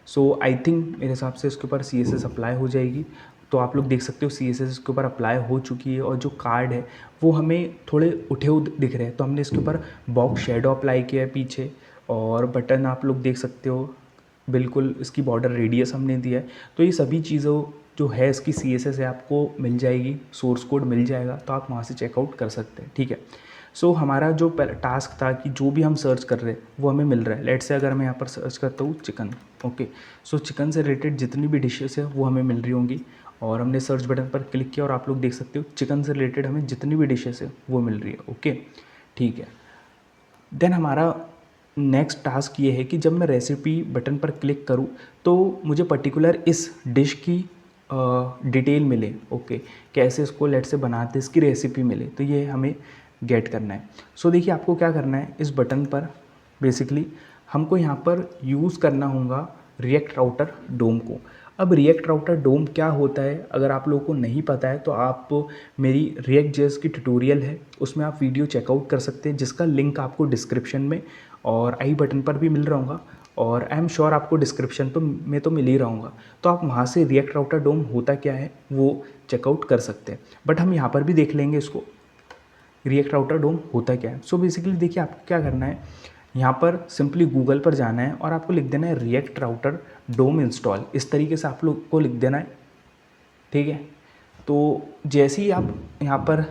सो आई थिंक मेरे हिसाब से इसके ऊपर CSS अप्लाई हो जाएगी। तो आप लोग देख सकते हो CSS इसके ऊपर अप्लाई हो चुकी है, और जो कार्ड है वो हमें थोड़े उठे हुए दिख रहे हैं। तो हमने इसके ऊपर बॉक्स शेडो अप्लाई किया है पीछे, और बटन आप लोग देख सकते हो बिल्कुल इसकी बॉर्डर रेडियस हमने दिया है। तो ये सभी चीज़ों जो है इसकी CSS है आपको मिल जाएगी, सोर्स कोड मिल जाएगा, तो आप वहाँ से चेकआउट कर सकते हैं। ठीक है, सो हमारा जो टास्क था कि जो भी हम सर्च कर रहे हैं वो हमें मिल रहा है। लेट्स से अगर मैं यहाँ पर सर्च करता हूँ चिकन, ओके, सो चिकन से रिलेटेड जितनी भी डिशेस है वो हमें मिल रही होंगी। और हमने सर्च बटन पर क्लिक किया, और आप लोग देख सकते हो चिकन से रिलेटेड हमें जितनी भी डिशेस है वो मिल रही है। ओके, ठीक है, देन हमारा नेक्स्ट टास्क ये है कि जब मैं रेसिपी बटन पर क्लिक करूँ तो मुझे पर्टिकुलर इस डिश की डिटेल मिले। ओके, कैसे इसको लेट से बनाते इसकी रेसिपी मिले, तो ये हमें गेट करना है। सो देखिए आपको क्या करना है, इस बटन पर बेसिकली हमको यहाँ पर यूज़ करना होगा रिएक्ट राउटर डोम को। अब रिएक्ट राउटर डोम क्या होता है, अगर आप लोगों को नहीं पता है तो आप मेरी रिएक्ट जेएस की ट्यूटोरियल है, उसमें आप वीडियो चेकआउट कर सकते हैं, जिसका लिंक आपको डिस्क्रिप्शन में और आई बटन पर भी मिल रहा होगा, और आई एम श्योर आपको डिस्क्रिप्शन में तो मिल ही रहा होगा। तो आप वहाँ से रिएक्ट राउटर डोम होता क्या है वो चेकआउट कर सकते हैं। बट हम यहाँ पर भी देख लेंगे इसको, रिएक्ट राउटर डोम होता क्या है। सो बेसिकली देखिए आपको क्या करना है, यहाँ पर सिंपली गूगल पर जाना है और आपको लिख देना है रिएक्ट राउटर डोम इंस्टॉल। इस तरीके से आप लोग को लिख देना है, ठीक है। तो जैसे ही आप यहाँ पर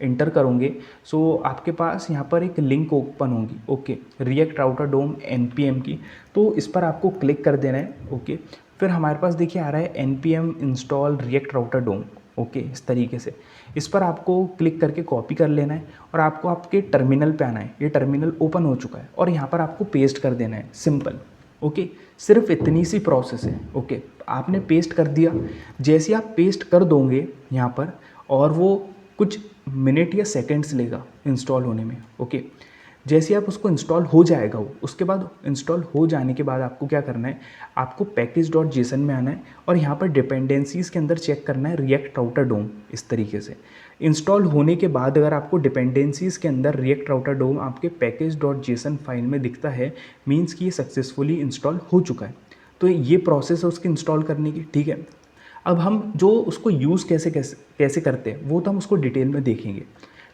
इंटर करोगे, सो आपके पास यहाँ पर एक लिंक ओपन होगी, ओके, रिएक्ट राउटर डोम npm की। तो इस पर आपको क्लिक कर देना है, ओके। फिर हमारे पास देखिए आ रहा है npm इंस्टॉल रिएक्ट राउटर डोम, ओके, इस तरीके से। इस पर आपको क्लिक करके कॉपी कर लेना है और आपको आपके टर्मिनल पे आना है। ये टर्मिनल ओपन हो चुका है और यहाँ पर आपको पेस्ट कर देना है, सिंपल, ओके। सिर्फ इतनी सी प्रोसेस है, ओके। आपने पेस्ट कर दिया, जैसे आप पेस्ट कर दोगे यहाँ पर, और वो कुछ मिनट या सेकंड्स लेगा इंस्टॉल होने में, ओके। जैसे आप उसको इंस्टॉल हो जाएगा वो, उसके बाद इंस्टॉल हो जाने के बाद आपको क्या करना है, आपको पैकेज.जेसन में आना है और यहाँ पर डिपेंडेंसीज़ के अंदर चेक करना है रिएक्ट राउटर डोम। इस तरीके से इंस्टॉल होने के बाद अगर आपको डिपेंडेंसीज़ के अंदर रिएक्ट राउटर डोम आपके पैकेज.जेसन फाइल में दिखता है, मीन्स कि ये सक्सेसफुली इंस्टॉल हो चुका है। तो ये प्रोसेस है उसकी इंस्टॉल करने की, ठीक है। अब हम जो उसको यूज़ कैसे कैसे कैसे करते हैं वो तो हम उसको डिटेल में देखेंगे,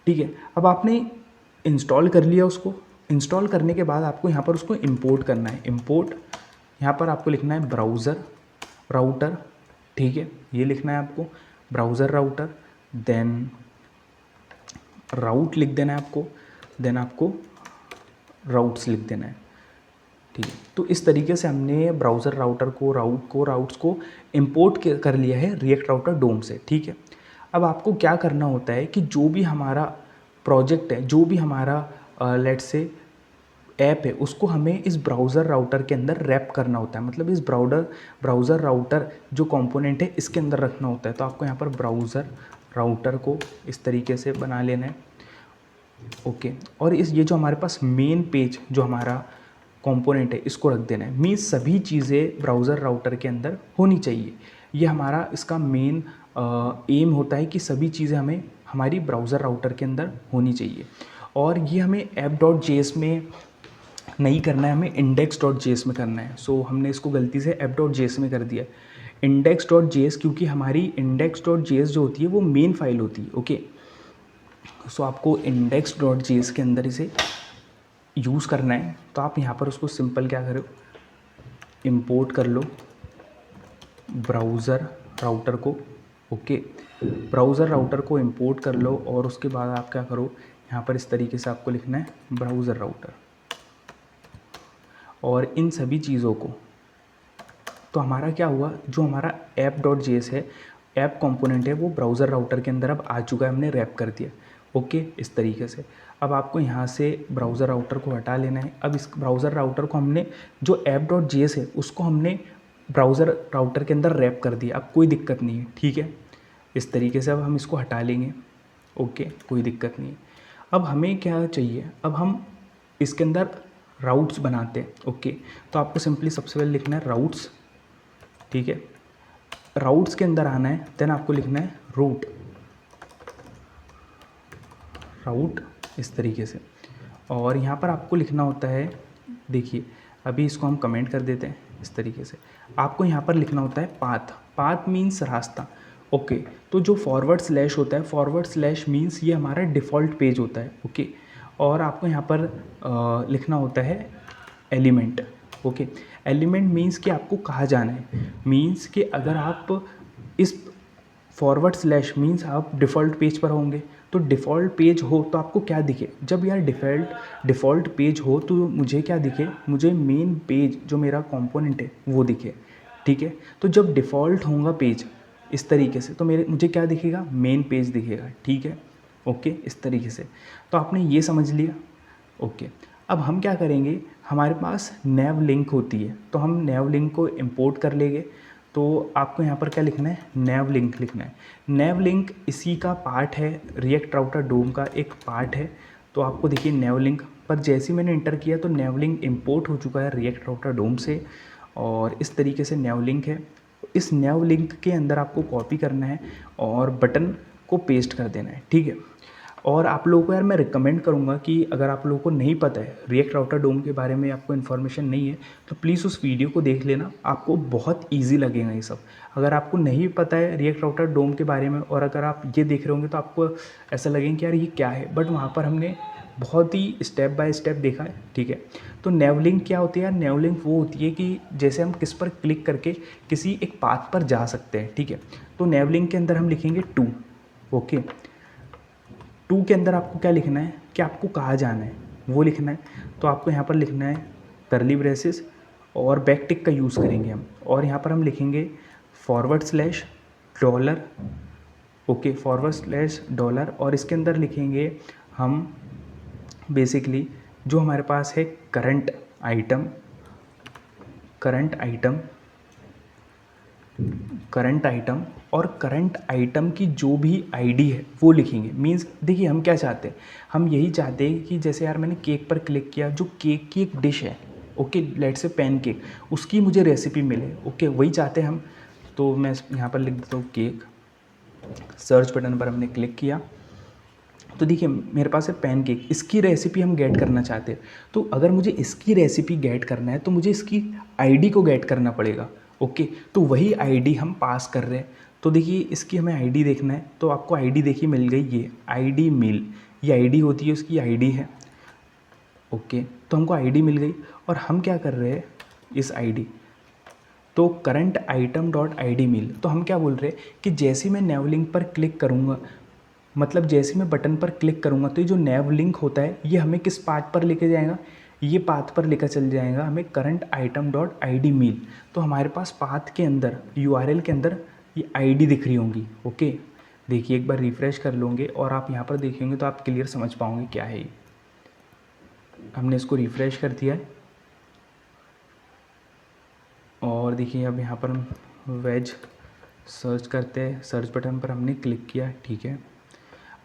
ठीक है। अब आपने इंस्टॉल कर लिया उसको, इंस्टॉल करने के बाद आपको यहाँ पर उसको इंपोर्ट करना है। इंपोर्ट, यहाँ पर आपको लिखना है ब्राउज़र राउटर, ठीक है, ये लिखना है आपको ब्राउज़र राउटर, देन राउट लिख देना है आपको, देन आपको राउट्स लिख देना है, ठीक है। तो इस तरीके से हमने ब्राउज़र राउटर को राउट्स को इंपोर्ट कर लिया है रिएक्ट राउटर डोम से, ठीक है। अब आपको क्या करना होता है कि जो भी हमारा प्रोजेक्ट है, जो भी हमारा लेट्स से ऐप है, उसको हमें इस ब्राउज़र राउटर के अंदर रैप करना होता है। मतलब इस ब्राउज़र राउटर जो कंपोनेंट है इसके अंदर रखना होता है। तो आपको यहाँ पर ब्राउज़र राउटर को इस तरीके से बना लेना है, ओके। और ये जो हमारे पास मेन पेज जो हमारा कंपोनेंट है इसको रख देना है। मीन्स सभी चीज़ें ब्राउज़र राउटर के अंदर होनी चाहिए। ये हमारा इसका मेन एम होता है कि सभी चीज़ें हमें हमारी ब्राउज़र राउटर के अंदर होनी चाहिए। और ये हमें app.js में नहीं करना है, हमें index.js में करना है। सो हमने इसको गलती से app.js में कर दिया, index.js, क्योंकि हमारी index.js जो होती है वो मेन फाइल होती है, ओके। सो आपको index.js के अंदर इसे यूज़ करना है। तो आप यहाँ पर उसको सिंपल क्या करो, इंपोर्ट कर लो ब्राउज़र राउटर को, ओके। ब्राउज़र राउटर को इंपोर्ट कर लो और उसके बाद आप क्या करो, यहाँ पर इस तरीके से आपको लिखना है ब्राउज़र राउटर और इन सभी चीज़ों को। तो हमारा क्या हुआ, जो हमारा app.js है, ऐप कंपोनेंट है, वो ब्राउज़र राउटर के अंदर अब आ चुका है, हमने रैप कर दिया, ओके, इस तरीके से। अब आपको यहाँ से ब्राउज़र राउटर को हटा लेना है। अब इस ब्राउज़र राउटर को हमने जो app.js है उसको हमने ब्राउज़र राउटर के अंदर रैप कर दिया। अब कोई दिक्कत नहीं है, ठीक है, इस तरीके से अब हम इसको हटा लेंगे, ओके, कोई दिक्कत नहीं है। अब हमें क्या चाहिए, अब हम इसके अंदर राउट्स बनाते हैं, ओके। तो आपको सिंपली सबसे पहले लिखना है राउट्स, ठीक है। राउट्स के अंदर आना है, देन आपको लिखना है रूट, राउट, इस तरीके से। और यहाँ पर आपको लिखना होता है, देखिए अभी इसको हम कमेंट कर देते हैं इस तरीके से। आपको यहाँ पर लिखना होता है पाथ, पाथ मीन्स रास्ता, ओके। तो जो फॉरवर्ड स्लैश होता है, फॉरवर्ड स्लैश मीन्स ये हमारा डिफ़ॉल्ट पेज होता है, ओके। और आपको यहाँ पर लिखना होता है एलिमेंट, ओके। एलिमेंट मीन्स कि आपको कहाँ जाना है, मीन्स कि अगर आप इस फॉरवर्ड स्लैश मीन्स आप डिफ़ॉल्ट पेज पर होंगे, तो डिफ़ॉल्ट पेज हो तो आपको क्या दिखे, जब यार डिफ़ॉल्ट पेज हो तो मुझे क्या दिखे, मुझे मेन पेज जो मेरा कंपोनेंट है वो दिखे, ठीक है। तो जब डिफ़ॉल्ट होगा पेज इस तरीके से तो मुझे क्या दिखेगा, मेन पेज दिखेगा, ठीक है, ओके, इस तरीके से। तो आपने ये समझ लिया, ओके। अब हम क्या करेंगे, हमारे पास nav लिंक होती है, तो हम nav लिंक को इंपोर्ट कर लेंगे। तो आपको यहाँ पर क्या लिखना है, nav लिंक लिखना है। nav लिंक इसी का पार्ट है, रिएक्ट राउटर डोम का एक पार्ट है। तो आपको देखिए nav लिंक पर जैसे ही मैंने इंटर किया तो nav लिंक इंपोर्ट हो चुका है रिएक्ट राउटर डोम से, और इस तरीके से nav लिंक है। इस nav लिंक के अंदर आपको कॉपी करना है और बटन को पेस्ट कर देना है, ठीक है। और आप लोगों को यार मैं रिकमेंड करूँगा कि अगर आप लोगों को नहीं पता है रिएक्ट राउटर डोम के बारे में, आपको इन्फॉर्मेशन नहीं है, तो प्लीज़ उस वीडियो को देख लेना, आपको बहुत ईजी लगेगा ये सब। अगर आपको नहीं पता है रिएक्ट राउटर डोम के बारे में और अगर आप ये देख रहे होंगे तो आपको ऐसा लगेगा कि यार ये क्या है, बट वहाँ पर हमने बहुत ही स्टेप बाय स्टेप देखा है, ठीक है। तो nav लिंक क्या होती है यार, nav लिंक वो होती है कि जैसे हम किस पर क्लिक करके किसी एक पाथ पर जा सकते हैं, ठीक है। तो nav लिंक के अंदर हम लिखेंगे टू, ओके। टू के अंदर आपको क्या लिखना है कि आपको कहाँ जाना है वो लिखना है। तो आपको यहाँ पर लिखना है करली ब्रेसेस और बैक टिक का यूज़ करेंगे हम, और यहाँ पर हम लिखेंगे $, ओके, $, और इसके अंदर लिखेंगे हम बेसिकली जो हमारे पास है करंट आइटम, और करंट आइटम की जो भी आईडी है वो लिखेंगे। मींस देखिए हम क्या चाहते हैं, हम यही चाहते हैं कि जैसे यार मैंने केक पर क्लिक किया, जो केक की एक डिश है, okay, let's say pan cake, उसकी मुझे रेसिपी मिले, ओके, वही चाहते हैं हम। तो मैं यहाँ पर लिख देता हूँ केक, सर्च बटन पर हमने क्लिक किया तो देखिए मेरे पास है पैन केक, इसकी रेसिपी हम गेट करना चाहते हैं। तो अगर मुझे इसकी रेसिपी गेट करना है तो मुझे इसकी आईडी को गेट करना पड़ेगा, ओके। तो वही आईडी हम पास कर रहे हैं। तो देखिए इसकी हमें आईडी देखना है, तो आपको आईडी देखिए मिल गई, ये आईडी मील, ये आईडी होती है, उसकी आईडी है, ओके। तो हमको आईडी मिल गई और हम क्या कर रहे हैं, इस आईडी तो current item dot I D meal, तो हम क्या बोल रहे हैं कि जैसे मैं nav लिंक पर क्लिक करूँगा, मतलब जैसे मैं बटन पर क्लिक करूँगा तो ये जो nav लिंक होता है ये हमें किस पाथ पर लेके जाएगा, ये पाथ पर लेकर चल जाएगा हमें current item dot I D meal. तो हमारे पास पाथ के अंदर URL के अंदर ये आईडी दिख रही होंगी, ओके। देखिए एक बार रिफ़्रेश कर लोगे और आप यहाँ पर देखेंगे तो आप क्लियर समझ पाओगे क्या है ये। हमने इसको रिफ़्रेश कर दिया है और देखिए अब यहाँ पर हम वेज सर्च करते हैं, सर्च बटन पर हमने क्लिक किया, ठीक है।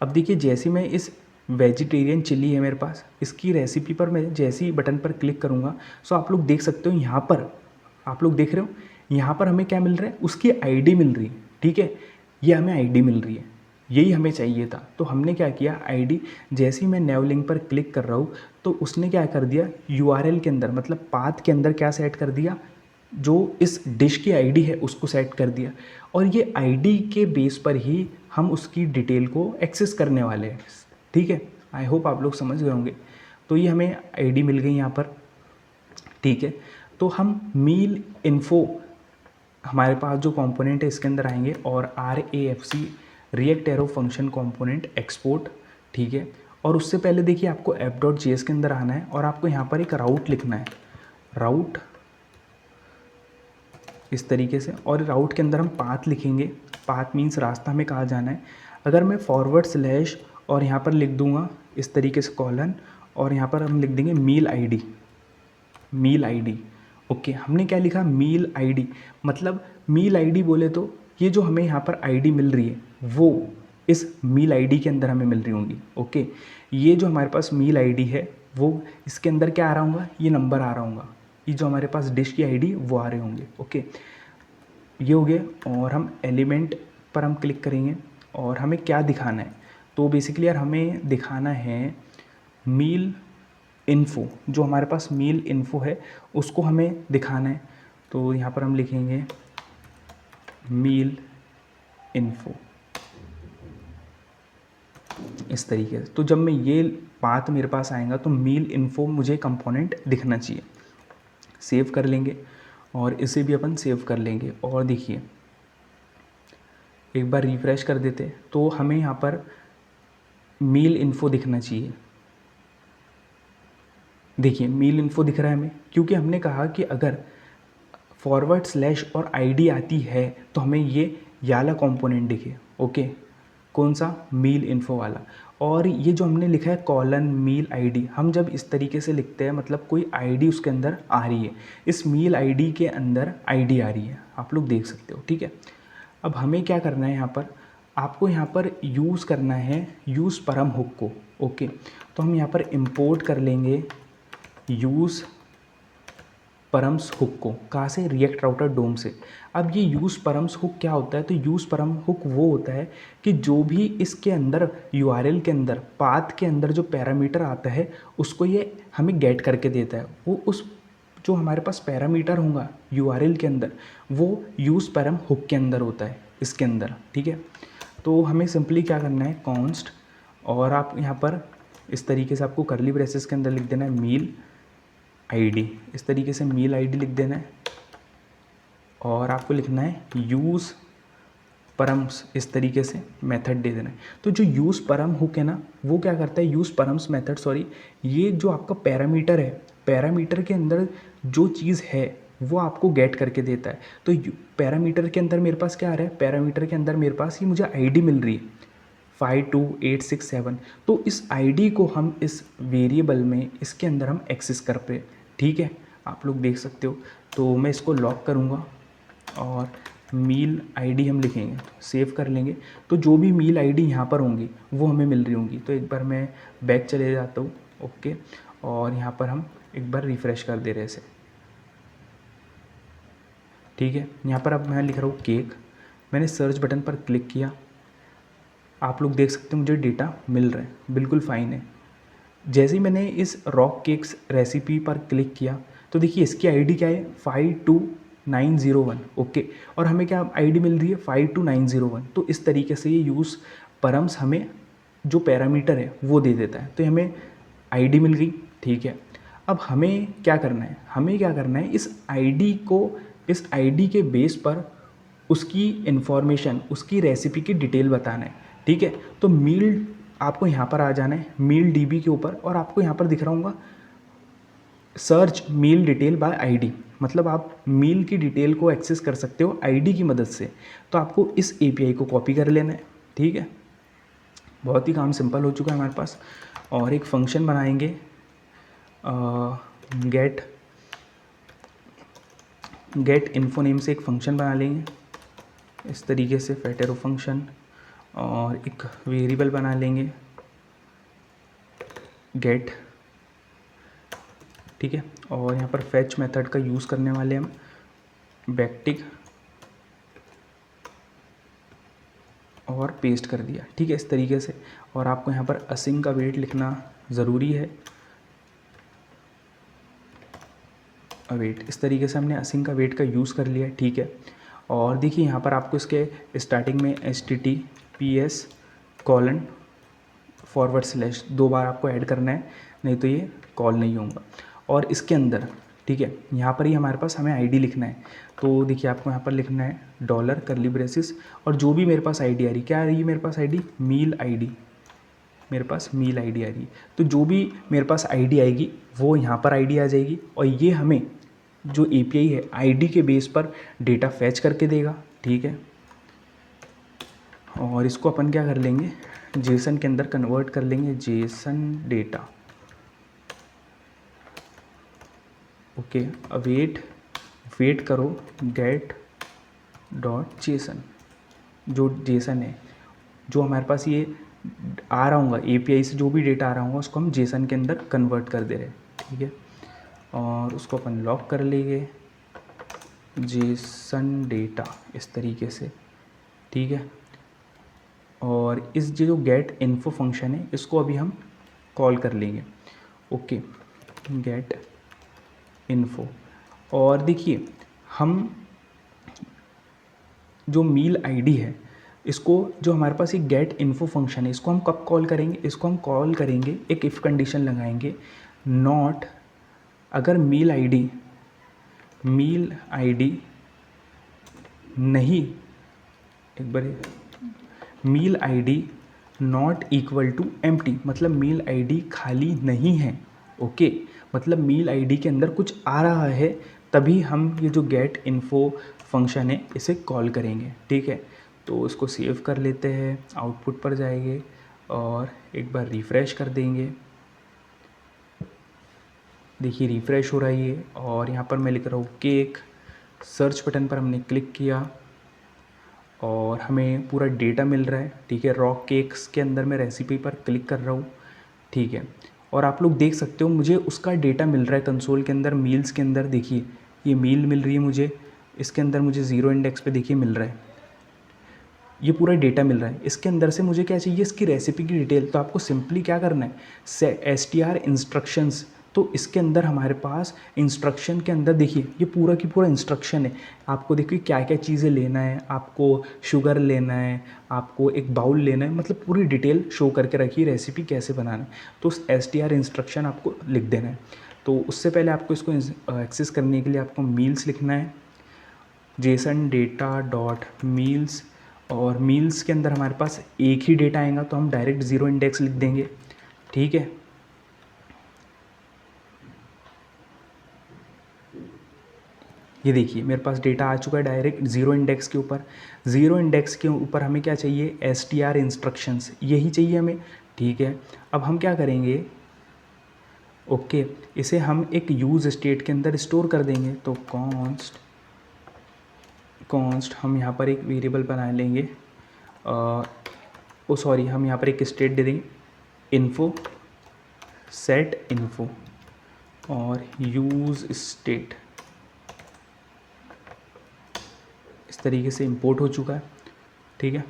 अब देखिए जैसे मैं इस वेजिटेरियन चिली है मेरे पास, इसकी रेसिपी पर मैं जैसे ही बटन पर क्लिक करूँगा, सो आप लोग देख सकते हो यहाँ पर, आप लोग देख रहे हो यहाँ पर हमें क्या मिल रहा है, उसकी आईडी मिल रही है, ठीक है। ये हमें आईडी मिल रही है, यही हमें चाहिए था। तो हमने क्या किया, आईडी जैसे ही मैं nav लिंक पर क्लिक कर रहा हूँ तो उसने क्या कर दिया, URL के अंदर मतलब पाथ के अंदर क्या सेट कर दिया, जो इस डिश की आईडी है उसको सेट कर दिया, और ये आईडी के बेस पर ही हम उसकी डिटेल को एक्सेस करने वाले हैं, ठीक है। आई होप आप लोग समझ गए होंगे। तो ये हमें आईडी मिल गई यहाँ पर, ठीक है। तो हम मील इन्फो, हमारे पास जो कंपोनेंट है इसके अंदर आएंगे और RAFC react arrow function component export, ठीक है। और उससे पहले देखिए आपको app.js के अंदर आना है और आपको यहाँ पर एक राउट लिखना है, राउट इस तरीके से, और राउट के अंदर हम पाथ लिखेंगे, पाथ मीन्स रास्ता हमें कहाँ जाना है। अगर मैं / और यहाँ पर लिख दूँगा इस तरीके से कॉलन, और यहाँ पर हम लिख देंगे मील आईडी, ओके। हमने क्या लिखा, मील आईडी, मतलब मील आईडी बोले तो ये जो हमें यहाँ पर आईडी मिल रही है वो इस मील आईडी के अंदर हमें मिल रही होंगी, ओके। ये जो हमारे पास मील आईडी है वो इसके अंदर क्या आ रहा होगा, ये नंबर आ रहा होगा, ये जो हमारे पास डिश की आईडी वो आ रहे होंगे, ओके। ये हो गए, और हम एलिमेंट पर हम क्लिक करेंगे और हमें क्या दिखाना है, तो बेसिकली यार हमें दिखाना है मील इन्फो, जो हमारे पास मील इन्फो है उसको हमें दिखाना है। तो यहाँ पर हम लिखेंगे मील इन्फो इस तरीके से। तो जब मैं ये पाथ मेरे पास आएगा तो मील इन्फो मुझे कंपोनेंट दिखना चाहिए। सेव कर लेंगे और इसे भी अपन सेव कर लेंगे, और देखिए एक बार रिफ़्रेश कर देते तो हमें यहाँ पर मील इन्फो दिखना चाहिए। देखिए मील इन्फो दिख रहा है हमें, क्योंकि हमने कहा कि अगर / और आईडी आती है तो हमें ये वाला कंपोनेंट दिखे, ओके। कौन सा, मील इन्फो वाला। और ये जो हमने लिखा है कॉलन मील आईडी, हम जब इस तरीके से लिखते हैं मतलब कोई आईडी उसके अंदर आ रही है, इस मील आईडी के अंदर आईडी आ रही है, आप लोग देख सकते हो, ठीक है। अब हमें क्या करना है यहाँ पर, आपको यहाँ पर यूज़ करना है यूज़ परम हुक को। ओके, तो हम यहाँ पर इंपोर्ट कर लेंगे यूज़ परम्स हुक को, कहाँ से, रिएक्ट राउटर डोम से। अब ये यूज़ परम्स हुक क्या होता है, तो यूज़ परम हुक वो होता है कि जो भी इसके अंदर यूआरएल के अंदर पाथ के अंदर जो पैरामीटर आता है उसको ये हमें गेट करके देता है। वो उस जो हमारे पास पैरामीटर होगा यूआरएल के अंदर वो यूज़ परम हुक के अंदर होता है, इसके अंदर, ठीक है। तो हमें सिंपली क्या करना है, कॉन्स्ट, और आप यहाँ पर इस तरीके से आपको करली ब्रेसेस के अंदर लिख देना है मील आईडी, इस तरीके से मील आईडी लिख देना है, और आपको लिखना है यूज़ परम्स, इस तरीके से मेथड दे देना है। तो जो यूज़ परम हुक है ना, वो क्या करता है, यूज़ परम्स मेथड, सॉरी, ये जो आपका पैरामीटर है, पैरामीटर के अंदर जो चीज़ है वो आपको गेट करके देता है। तो पैरामीटर के अंदर मेरे पास क्या आ रहा है, पैरामीटर के अंदर मेरे पास ये मुझे आईडी मिल रही है 52867, तो इस आईडी को हम इस वेरिएबल में इसके अंदर हम एक्सेस कर पे, ठीक है, आप लोग देख सकते हो। तो मैं इसको लॉक करूँगा और मील आईडी हम लिखेंगे, सेव कर लेंगे। तो जो भी मील आईडी यहाँ पर होंगी वो हमें मिल रही होंगी। तो एक बार मैं बैक चले जाता हूँ, ओके, और यहाँ पर हम एक बार रिफ़्रेश कर दे रहे इसे, ठीक है। यहाँ पर अब मैं लिख रहा हूँ केक, मैंने सर्च बटन पर क्लिक किया, आप लोग देख सकते हैं मुझे डेटा मिल रहा है, बिल्कुल फ़ाइन है। जैसे ही मैंने इस रॉक केक्स रेसिपी पर क्लिक किया तो देखिए इसकी आईडी क्या है, 52901, ओके, और हमें क्या आईडी मिल रही है, 52901। तो इस तरीके से ये यूज़ परम्स हमें जो पैरामीटर है वो दे देता है। तो हमें आईडी मिल गई, ठीक है। अब हमें क्या करना है, हमें क्या करना है, इस आईडी को, इस आईडी के बेस पर उसकी इन्फॉर्मेशन, उसकी रेसिपी की डिटेल बताना है, ठीक है। तो मील, आपको यहाँ पर आ जाना है मील डीबी के ऊपर, और आपको यहाँ पर दिख रहा होगा search meal detail by ID, मतलब आप मील की डिटेल को एक्सेस कर सकते हो आईडी की मदद से। तो आपको इस एपीआई को कॉपी कर लेना है, ठीक है। बहुत ही काम सिंपल हो चुका है हमारे पास। और एक फंक्शन बनाएंगे, गेट इन्फो नेम से एक फंक्शन बना लेंगे इस तरीके से, फेटेरो फंक्शन, और एक वेरिएबल बना लेंगे गेट, ठीक है। और यहाँ पर फैच मेथड का यूज़ करने वाले हम बैकटिक, और पेस्ट कर दिया, ठीक है, इस तरीके से। और आपको यहाँ पर असिंग का वेट लिखना ज़रूरी है, वेट, इस तरीके से हमने असिंग का वेट का यूज़ कर लिया, ठीक है। और देखिए यहाँ पर आपको इसके स्टार्टिंग में https:// 2 बार आपको ऐड करना है, नहीं तो ये कॉल नहीं होगा। और इसके अंदर, ठीक है, यहाँ पर ही हमारे पास हमें आईडी लिखना है। तो देखिए आपको यहाँ पर लिखना है डॉलर करली ब्रेसिस, और जो भी मेरे पास आईडी आ रही, क्या आ रही है मेरे पास आईडी, मील आईडी, मेरे पास मील आईडी आ रही है। तो जो भी मेरे पास आईडी आएगी वो यहाँ पर आईडी आ जाएगी, और ये हमें जो एपीआई है आईडी के बेस पर डेटा फैच करके देगा, ठीक है। और इसको अपन क्या कर लेंगे, जेसन के अंदर कन्वर्ट कर लेंगे, जेसन डेटा, ओके। वेट करो गेट डॉट जेसन, जो जेसन है, जो हमारे पास ये आ रहा होगा एपीआई से, जो भी डेटा आ रहा होगा उसको हम जेसन के अंदर कन्वर्ट कर दे रहे हैं, ठीक है। और उसको अपन लॉक कर लेंगे जेसन डेटा, इस तरीके से, ठीक है। और इस जो गेट इन्फो फंक्शन है इसको अभी हम कॉल कर लेंगे, ओके, गेट इन्फो। और देखिए हम जो मील आईडी है इसको, जो हमारे पास एक गेट इन्फो फंक्शन है, इसको हम कब कॉल करेंगे, इसको हम कॉल करेंगे, एक इफ़ कंडीशन लगाएंगे, नॉट, अगर मील आईडी नहीं, एक बार, meal ID not equal to empty, मतलब मील आईडी खाली नहीं है, ओके, मतलब मील आईडी के अंदर कुछ आ रहा है, तभी हम ये जो गेट इन्फो फंक्शन है इसे कॉल करेंगे, ठीक है। तो इसको सेव कर लेते हैं, आउटपुट पर जाएंगे, और एक बार रिफ़्रेश कर देंगे। देखिए रिफ़्रेश हो रहा है ये, और यहाँ पर मैं लिख रहा हूँ केक। सर्च बटन पर हमने क्लिक किया और हमें पूरा डेटा मिल रहा है। ठीक है, रॉक केक्स के अंदर मैं रेसिपी पर क्लिक कर रहा हूँ। ठीक है, और आप लोग देख सकते हो मुझे उसका डेटा मिल रहा है कंसोल के अंदर, मील्स के अंदर। देखिए ये मील मिल रही है मुझे, इसके अंदर मुझे ज़ीरो इंडेक्स पे देखिए मिल रहा है, ये पूरा डेटा मिल रहा है। इसके अंदर से मुझे क्या चाहिए, इसकी रेसिपी की डिटेल। तो आपको सिंपली क्या करना है, STR इंस्ट्रक्शंस। तो इसके अंदर हमारे पास इंस्ट्रक्शन के अंदर देखिए ये पूरा की पूरा इंस्ट्रक्शन है। आपको देखिए क्या क्या चीज़ें लेना है, आपको शुगर लेना है, आपको एक बाउल लेना है, मतलब पूरी डिटेल शो करके रखिए रेसिपी कैसे बनाना है। तो उस STR इंस्ट्रक्शन आपको लिख देना है। तो उससे पहले आपको इसको एक्सेस करने के लिए आपको मील्स लिखना है, जेसन डेटा डॉट मील्स। और मील्स के अंदर हमारे पास एक ही डेटा आएगा तो हम डायरेक्ट ज़ीरो इंडेक्स लिख देंगे। ठीक है, ये देखिए मेरे पास डेटा आ चुका है डायरेक्ट ज़ीरो इंडेक्स के ऊपर। ज़ीरो इंडेक्स के ऊपर हमें क्या चाहिए, STR इंस्ट्रक्शंस, यही चाहिए हमें। ठीक है, अब हम क्या करेंगे, ओके, इसे हम एक यूज़ स्टेट के अंदर स्टोर कर देंगे। तो कॉन्स्ट हम यहाँ पर एक वेरिएबल बना लेंगे, ओ सॉरी, हम यहाँ पर एक स्टेट दे देंगे, इन्फो, सेट इन्फो, और यूज़ स्टेट। इस तरीके से इंपोर्ट हो चुका है। ठीक है,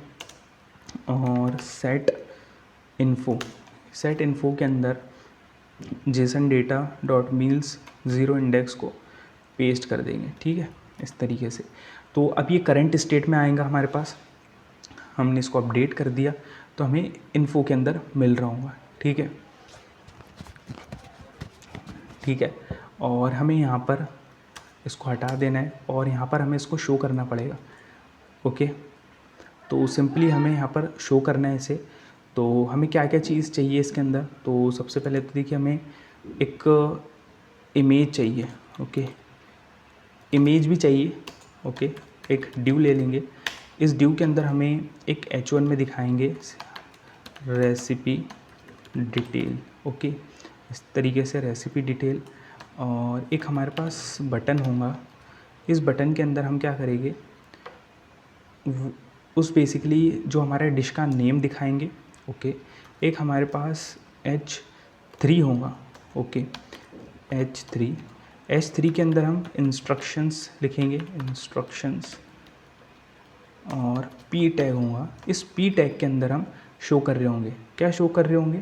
और सेट इन्फो के अंदर Jason data dot meals zero index को पेस्ट कर देंगे। ठीक है, इस तरीके से। तो अब ये करंट स्टेट में आएगा हमारे पास, हमने इसको अपडेट कर दिया तो हमें इन्फो के अंदर मिल रहा होगा। ठीक है, ठीक है, और हमें यहाँ पर इसको हटा देना है और यहाँ पर हमें इसको शो करना पड़ेगा। ओके, तो सिंपली हमें यहाँ पर शो करना है इसे। तो हमें क्या क्या चीज़ चाहिए इसके अंदर, तो सबसे पहले तो देखिए हमें एक इमेज चाहिए। ओके, इमेज भी चाहिए। ओके, एक ड्यू ले लेंगे। इस ड्यू के अंदर हमें एक H1 में दिखाएंगे रेसिपी डिटेल। ओके, इस तरीके से रेसिपी डिटेल। और एक हमारे पास बटन होगा, इस बटन के अंदर हम क्या करेंगे, उस बेसिकली जो हमारे डिश का नेम दिखाएंगे। ओके, एक हमारे पास H3 होगा। ओके, H3 के अंदर हम इंस्ट्रक्शंस लिखेंगे, इंस्ट्रक्शंस, और P टैग होगा। इस P टैग के अंदर हम शो कर रहे होंगे, क्या शो कर रहे होंगे,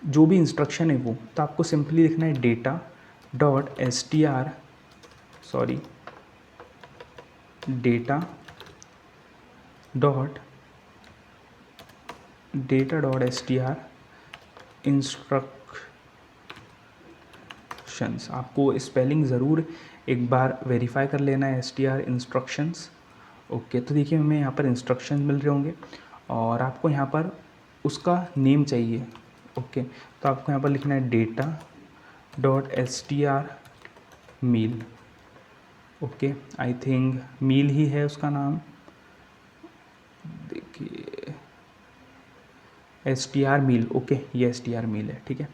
जो भी इंस्ट्रक्शन है वो। तो आपको सिंपली लिखना है data dot STR, sorry, data dot STR instructions. आपको स्पेलिंग ज़रूर एक बार वेरीफाई कर लेना है, STR इंस्ट्रक्शंस। ओके, तो देखिए हमें यहाँ पर इंस्ट्रक्शन मिल रहे होंगे और आपको यहाँ पर उसका नेम चाहिए। ओके, तो आपको यहाँ पर लिखना है data dot STR meal. Okay, I think meal ही है उसका नाम। देखिए STR मील, ओके, ये STR मील है। ठीक है,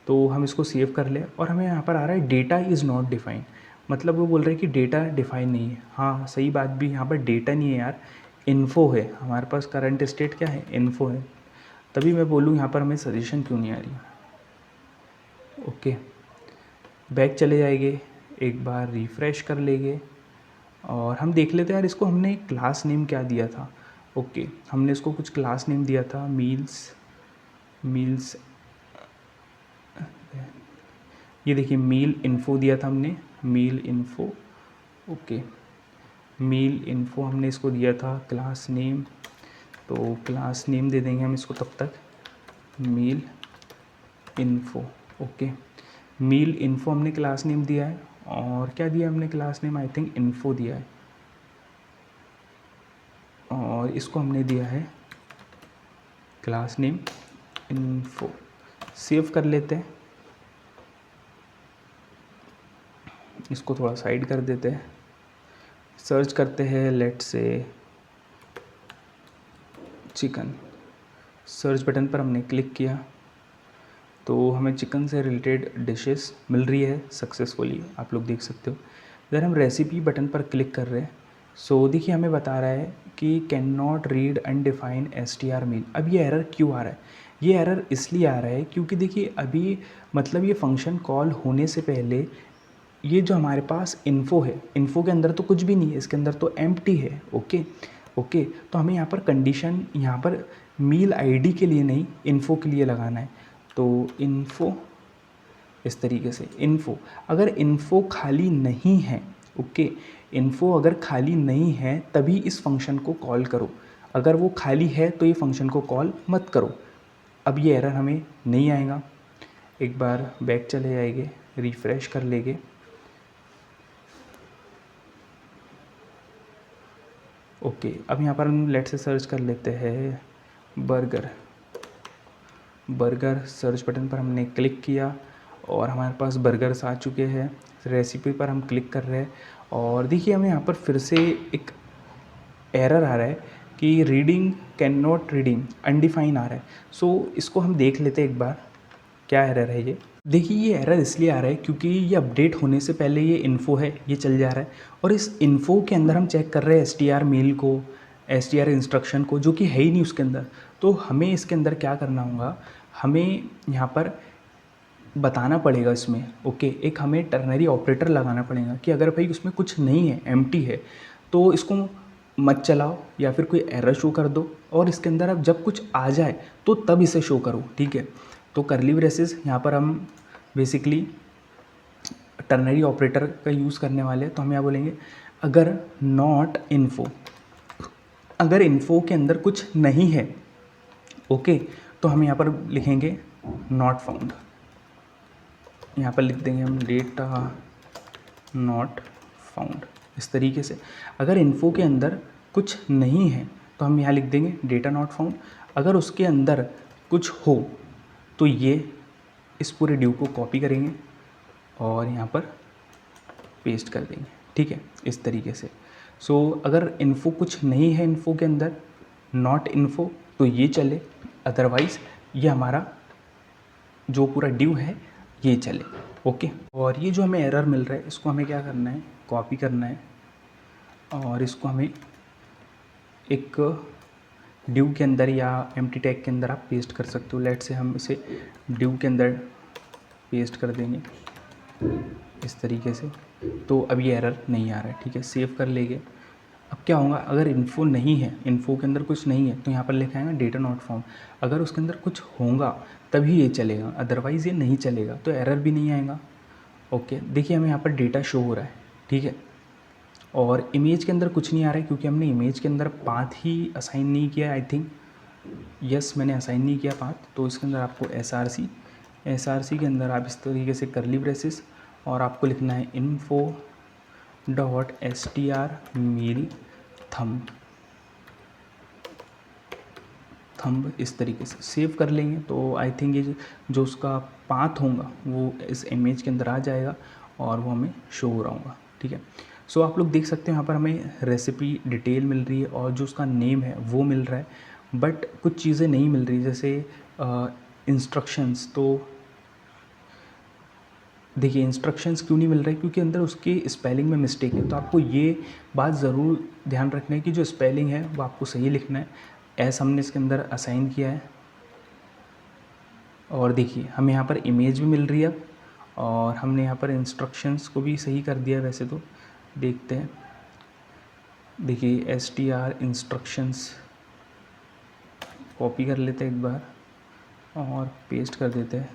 तो हम इसको सेव कर लें और हमें यहाँ पर आ रहा है डेटा इज़ नॉट डिफाइंड, मतलब वो बोल रहे हैं कि डेटा डिफाइन नहीं है। हाँ सही बात भी, यहाँ पर डेटा नहीं है यार, इन्फो है हमारे पास। करंट स्टेट क्या है, इन्फो है। तभी मैं बोलूँ यहाँ पर हमें सजेशन क्यों नहीं आ रही। ओके, बैक चले जाएंगे, एक बार रिफ़्रेश कर लेंगे और हम देख लेते हैं यार इसको हमने क्लास नेम क्या दिया था। ओके, हमने इसको कुछ क्लास नेम दिया था, मील्स, ये देखिए मील इन्फो दिया था हमने, मील इन्फो। ओके, मील इन्फो हमने इसको दिया था क्लास नेम, तो क्लास नेम दे देंगे हम इसको तब तक, मील इन्फो। ओके, मील इन्फो हमने क्लास नेम दिया है। और क्या दिया हमने class name, I think info दिया है, और इसको हमने दिया है क्लास नेम इन्फो। सेव कर लेते हैं, इसको थोड़ा साइड कर देते हैं, सर्च करते हैं let's say chicken, search button पर हमने क्लिक किया तो हमें चिकन से रिलेटेड डिशेस मिल रही है सक्सेसफुली, आप लोग देख सकते हो। इधर हम रेसिपी बटन पर क्लिक कर रहे हैं। सो देखिए हमें बता रहा है कि can not read undefined STR मील। अब ये एरर क्यों आ रहा है? ये एरर इसलिए आ रहा है क्योंकि देखिए अभी मतलब ये फंक्शन कॉल होने से पहले ये जो हमारे पास इन्फो है, इन्फो के अंदर तो कुछ भी नहीं है, इसके अंदर तो एम्प्टी है। ओके ओके, तो हमें यहाँ पर कंडीशन यहाँ पर मील आईडी के लिए नहीं, इन्फो के लिए लगाना है। तो इन्फो इस तरीके से, इन्फो अगर इन्फो खाली नहीं है, ओके, इन्फो अगर खाली नहीं है तभी इस फंक्शन को कॉल करो, अगर वो खाली है तो ये फंक्शन को कॉल मत करो। अब ये एरर हमें नहीं आएगा। एक बार बैक चले जाएंगे, रिफ़्रेश कर लेंगे। ओके, अब यहाँ पर हम लेट से सर्च कर लेते हैं बर्गर। बर्गर सर्च बटन पर हमने क्लिक किया और हमारे पास बर्गर्स आ चुके हैं। रेसिपी पर हम क्लिक कर रहे हैं और देखिए हमें यहाँ पर फिर से एक एरर आ रहा है कि reading can not reading undefined आ रहा है। सो इसको हम देख लेते हैं एक बार, क्या एरर है ये। देखिए ये एरर इसलिए आ रहा है क्योंकि ये अपडेट होने से पहले ये इन्फो है, ये चल जा रहा है और इस इन्फो के अंदर हम चेक कर रहे हैं STR मेल को, STR इंस्ट्रक्शन को, जो कि है ही नहीं उसके अंदर। तो हमें इसके अंदर क्या करना होगा, हमें यहाँ पर बताना पड़ेगा इसमें, ओके, एक हमें टर्नरी ऑपरेटर लगाना पड़ेगा कि अगर भाई उसमें कुछ नहीं है, एम्प्टी है, तो इसको मत चलाओ या फिर कोई एरर शो कर दो और इसके अंदर अब जब कुछ आ जाए तो तब इसे शो करो, ठीक है। तो कर्ली ब्रेसेस यहाँ पर हम बेसिकली टर्नरी ऑपरेटर का यूज़ करने वाले हैं। तो हम यहाँ बोलेंगे अगर नॉट इन्फो, अगर इन्फो के अंदर कुछ नहीं है, ओके, तो हम यहाँ पर लिखेंगे नॉट फाउंड। यहाँ पर लिख देंगे हम डेटा नॉट फाउंड, इस तरीके से। अगर इन्फो के अंदर कुछ नहीं है तो हम यहाँ लिख देंगे डेटा नॉट फाउंड। अगर उसके अंदर कुछ हो तो ये इस पूरे ड्यू को कॉपी करेंगे और यहाँ पर पेस्ट कर देंगे, ठीक है, इस तरीके से। सो अगर इन्फो कुछ नहीं है, इन्फो के अंदर नॉट इन्फो, तो ये चले, अदरवाइज़ ये हमारा जो पूरा ड्यू है ये चले, ओके। और ये जो हमें एरर मिल रहा है इसको हमें क्या करना है, कॉपी करना है और इसको हमें एक ड्यू के अंदर या एम्प्टी टैग के अंदर आप पेस्ट कर सकते हो। लेट से हम इसे ड्यू के अंदर पेस्ट कर देंगे इस तरीके से। तो अब ये एरर नहीं आ रहा है, ठीक है, सेव कर लेंगे। अब क्या होगा, अगर इन्फो नहीं है, इन्फो के अंदर कुछ नहीं है, तो यहाँ पर लिखा है ना डेटा नॉट फाउंड। अगर उसके अंदर कुछ होगा तभी ये चलेगा, अदरवाइज़ ये नहीं चलेगा, तो एरर भी नहीं आएगा, ओके। देखिए हमें यहाँ पर डेटा शो हो रहा है, ठीक है, और इमेज के अंदर कुछ नहीं आ रहा है क्योंकि हमने इमेज के अंदर पाथ ही असाइन नहीं किया, आई थिंक, यस, मैंने असाइन नहीं किया पाथ। तो इसके अंदर आपको SRC के अंदर आप इस तरीके से कर्ली ब्रेसेस और आपको लिखना है info डॉट STR मील थंब, इस तरीके से सेव कर लेंगे। तो आई थिंक ये जो उसका पाथ होगा वो इस इमेज के अंदर आ जाएगा और वो हमें शो हो रहा होगा, ठीक है। सो आप लोग देख सकते हैं यहाँ पर हमें रेसिपी डिटेल मिल रही है और जो उसका नेम है वो मिल रहा है, बट कुछ चीज़ें नहीं मिल रही, जैसे इंस्ट्रक्शंस। तो देखिए इंस्ट्रक्शंस क्यों नहीं मिल रहे, क्योंकि अंदर उसके स्पेलिंग में मिस्टेक है। तो आपको ये बात ज़रूर ध्यान रखना है कि जो स्पेलिंग है वो आपको सही लिखना है, ऐसा हमने इसके अंदर असाइन किया है। और देखिए हमें यहाँ पर इमेज भी मिल रही है अब, और हमने यहाँ पर इंस्ट्रक्शंस को भी सही कर दिया वैसे तो। देखते हैं, देखिए STR इंस्ट्रक्शंस कॉपी कर लेते हैं एक बार और पेस्ट कर देते हैं।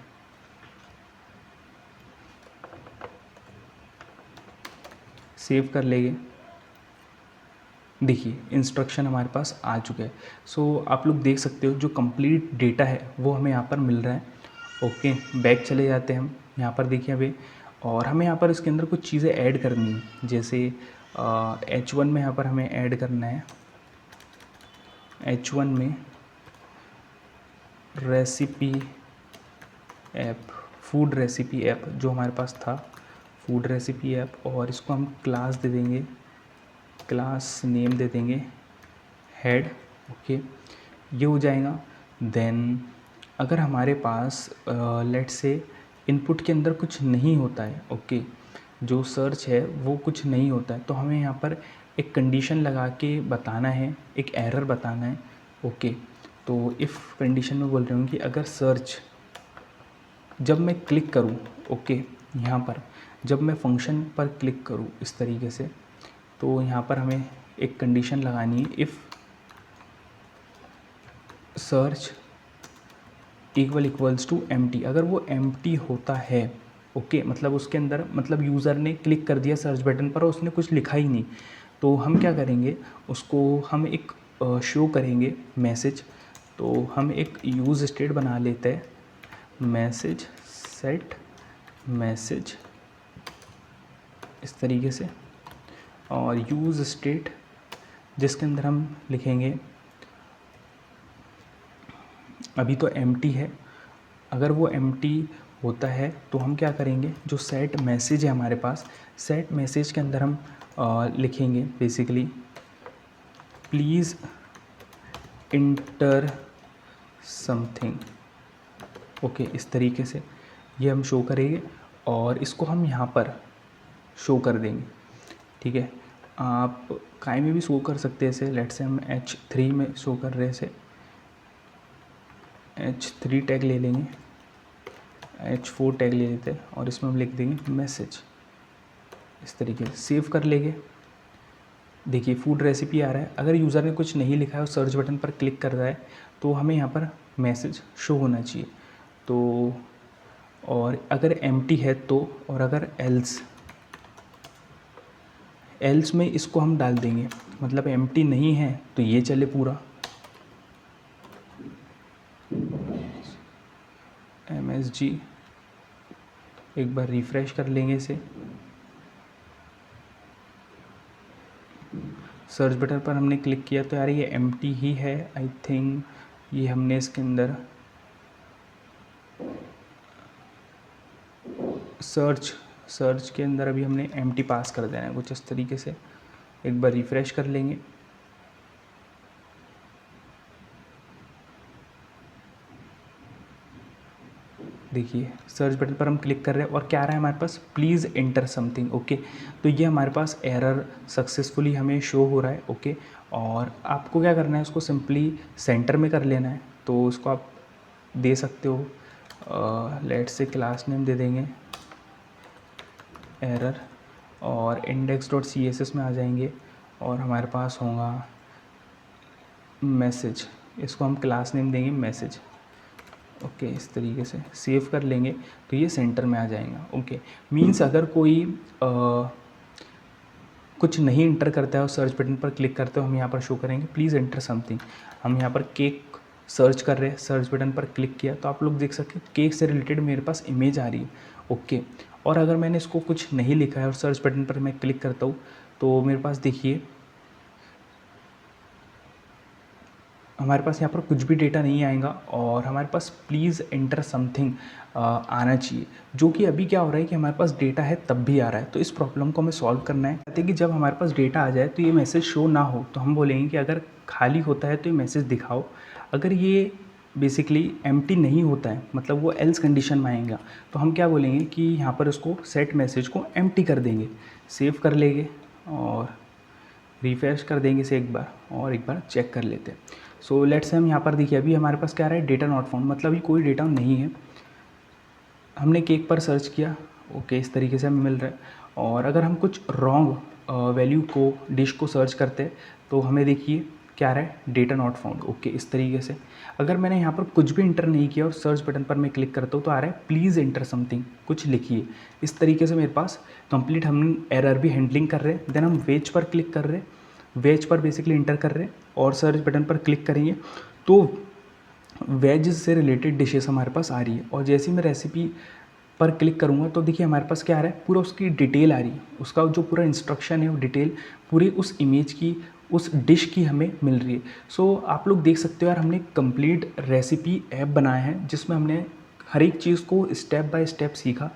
सेव कर लेंगे। देखिए इंस्ट्रक्शन हमारे पास आ चुके हैं। सो आप लोग देख सकते हो जो कंप्लीट डेटा है वो हमें यहाँ पर मिल रहा है, ओके। बैक चले जाते हैं हम, यहाँ पर देखिए अभी, और हमें यहाँ पर इसके अंदर कुछ चीज़ें ऐड करनी है, जैसे H1 में यहाँ पर हमें ऐड करना है, H1 में recipe app, food recipe app जो हमारे पास था, फूड रेसिपी ऐप, और इसको हम क्लास दे देंगे, क्लास नेम दे देंगे हेड, ओके, ये हो जाएगा। देन अगर हमारे पास लेट से इनपुट के अंदर कुछ नहीं होता है, ओके, जो सर्च है वो कुछ नहीं होता है, तो हमें यहाँ पर एक कंडीशन लगा के बताना है, एक एरर बताना है, ओके। तो इफ़ कंडीशन में बोल रही हूँ कि अगर सर्च जब मैं क्लिक करूँ, ओके, यहाँ पर जब मैं फंक्शन पर क्लिक करूँ इस तरीके से, तो यहाँ पर हमें एक कंडीशन लगानी है, if search equals to empty. अगर वो एम्प्टी होता है, ओके, मतलब उसके अंदर मतलब यूज़र ने क्लिक कर दिया सर्च बटन पर और उसने कुछ लिखा ही नहीं, तो हम क्या करेंगे, उसको हम एक शो करेंगे मैसेज। तो हम एक यूज़ स्टेट बना लेते हैं, मैसेज सेट मैसेज इस तरीके से, और यूज़ स्टेट जिसके अंदर हम लिखेंगे, अभी तो एम्प्टी है, अगर वो एम्प्टी होता है तो हम क्या करेंगे, जो सेट मैसेज है हमारे पास, सेट मैसेज के अंदर हम लिखेंगे basically please inter something, okay, इस तरीके से ये हम शो करेंगे और इसको हम यहाँ पर शो कर देंगे, ठीक है। आप काय में भी शो कर सकते हैं इसे, लेट से हम H3 में शो कर रहे हैं इसे, H3 टैग ले लेंगे, H4 टैग ले लेते हैं और इसमें हम लिख देंगे मैसेज, इस तरीके से सेव कर लेंगे। देखिए फूड रेसिपी आ रहा है, अगर यूज़र ने कुछ नहीं लिखा है और सर्च बटन पर क्लिक कर रहा है तो हमें यहाँ पर मैसेज शो होना चाहिए। तो और अगर एम्प्टी है तो, और अगर एल्स में इसको हम डाल देंगे, मतलब एम्प्टी नहीं है तो ये चले पूरा MSG, एक बार रिफ़्रेश कर लेंगे इसे, सर्च बटन पर हमने क्लिक किया तो यार ये एम्प्टी ही है, आई थिंक ये हमने इसके अंदर सर्च के अंदर अभी हमने एम्प्टी पास कर देना है कुछ इस तरीके से। एक बार रिफ़्रेश कर लेंगे, देखिए सर्च बटन पर हम क्लिक कर रहे हैं और क्या आ रहा है हमारे पास, प्लीज़ एंटर समथिंग, ओके। तो ये हमारे पास एरर सक्सेसफुली हमें शो हो रहा है, ओके। और आपको क्या करना है, उसको सिंपली सेंटर में कर लेना है, तो उसको आप दे सकते हो, लेट से क्लास नेम दे देंगे एरर, और index.css में आ जाएंगे और हमारे पास होगा मैसेज, इसको हम क्लास नेम देंगे मैसेज, ओके, इस तरीके से सेव कर लेंगे तो ये सेंटर में आ जाएगा, ओके। मीन्स अगर कोई कुछ नहीं इंटर करता है और सर्च बटन पर क्लिक करते हो, हम यहाँ पर शो करेंगे प्लीज़ एंटर समथिंग। हम यहाँ पर केक सर्च कर रहे हैं, सर्च बटन पर क्लिक किया तो आप लोग देख सकते हैं केक से रिलेटेड मेरे पास इमेज आ रही है, ओके। और अगर मैंने इसको कुछ नहीं लिखा है और सर्च बटन पर मैं क्लिक करता हूँ तो मेरे पास देखिए हमारे पास यहाँ पर कुछ भी डेटा नहीं आएगा और हमारे पास प्लीज़ एंटर समथिंग आना चाहिए, जो कि अभी क्या हो रहा है कि हमारे पास डेटा है तब भी आ रहा है। तो इस प्रॉब्लम को हमें सॉल्व करना है, कहते हैं कि जब हमारे पास डेटा आ जाए तो ये मैसेज शो ना हो, तो हम बोलेंगे कि अगर खाली होता है तो ये मैसेज दिखाओ, अगर ये बेसिकली एम्प्टी नहीं होता है मतलब वो एल्स कंडीशन में आएगा तो हम क्या बोलेंगे कि यहाँ पर उसको सेट मैसेज को एम्प्टी कर देंगे। सेव कर लेंगे और रिफ्रेश कर देंगे इसे एक बार और एक बार चेक कर लेते हैं। सो लेट्स से हम यहाँ पर देखिए अभी हमारे पास क्या आ रहा है, डेटा नॉट फाउंड, मतलब अभी कोई डेटा नहीं है। हमने केक पर सर्च किया, ओके, इस तरीके से हमें मिल रहा है। और अगर हम कुछ रॉन्ग वैल्यू को डिश को सर्च करते हैं तो हमें देखिए क्या आ रहा है, डेटा नॉट फाउंड, ओके, इस तरीके से। अगर मैंने यहाँ पर कुछ भी इंटर नहीं किया और सर्च बटन पर मैं क्लिक करता हूँ तो आ रहा है प्लीज़ एंटर समथिंग, कुछ लिखिए। इस तरीके से मेरे पास कंप्लीट हम एरर भी हैंडलिंग कर रहे हैं। देन हम वेज पर क्लिक कर रहे हैं, वेज पर बेसिकली इंटर कर रहे हैं और सर्च बटन पर क्लिक करेंगे तो वेज से रिलेटेड डिशेस हमारे पास आ रही है। और जैसे ही मैं रेसिपी पर क्लिक करूँगा तो देखिए हमारे पास क्या आ रहा है, पूरा उसकी डिटेल आ रही है, उसका जो पूरा इंस्ट्रक्शन है वो डिटेल पूरी उस इमेज की, उस डिश की हमें मिल रही है। सो आप लोग देख सकते हो यार, हमने कंप्लीट रेसिपी ऐप बनाया है जिसमें हमने हर एक चीज़ को स्टेप बाय स्टेप सीखा।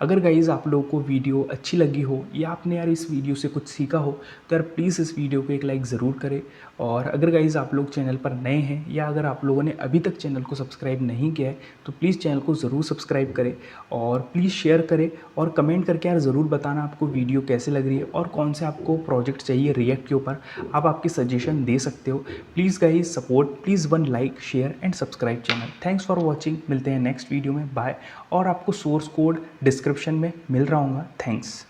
अगर गाइज़ आप लोगों को वीडियो अच्छी लगी हो या आपने यार इस वीडियो से कुछ सीखा हो तो यार प्लीज़ इस वीडियो को एक लाइक ज़रूर करें। और अगर गाइज़ आप लोग चैनल पर नए हैं या अगर आप लोगों ने अभी तक चैनल को सब्सक्राइब नहीं किया है तो प्लीज़ चैनल को ज़रूर सब्सक्राइब करें और प्लीज़ शेयर करें और कमेंट करके यार ज़रूर बताना आपको वीडियो कैसे लग रही है और कौन से आपको प्रोजेक्ट चाहिए रिएक्ट के ऊपर। आप आपके सजेशन दे सकते हो। Please guys support, please one like share and subscribe channel. Thanks for watching. मिलते हैं नेक्स्ट वीडियो में। बाय। और आपको सोर्स कोड डिस्क्रिप्शन में मिल रहा होगा। थैंक्स।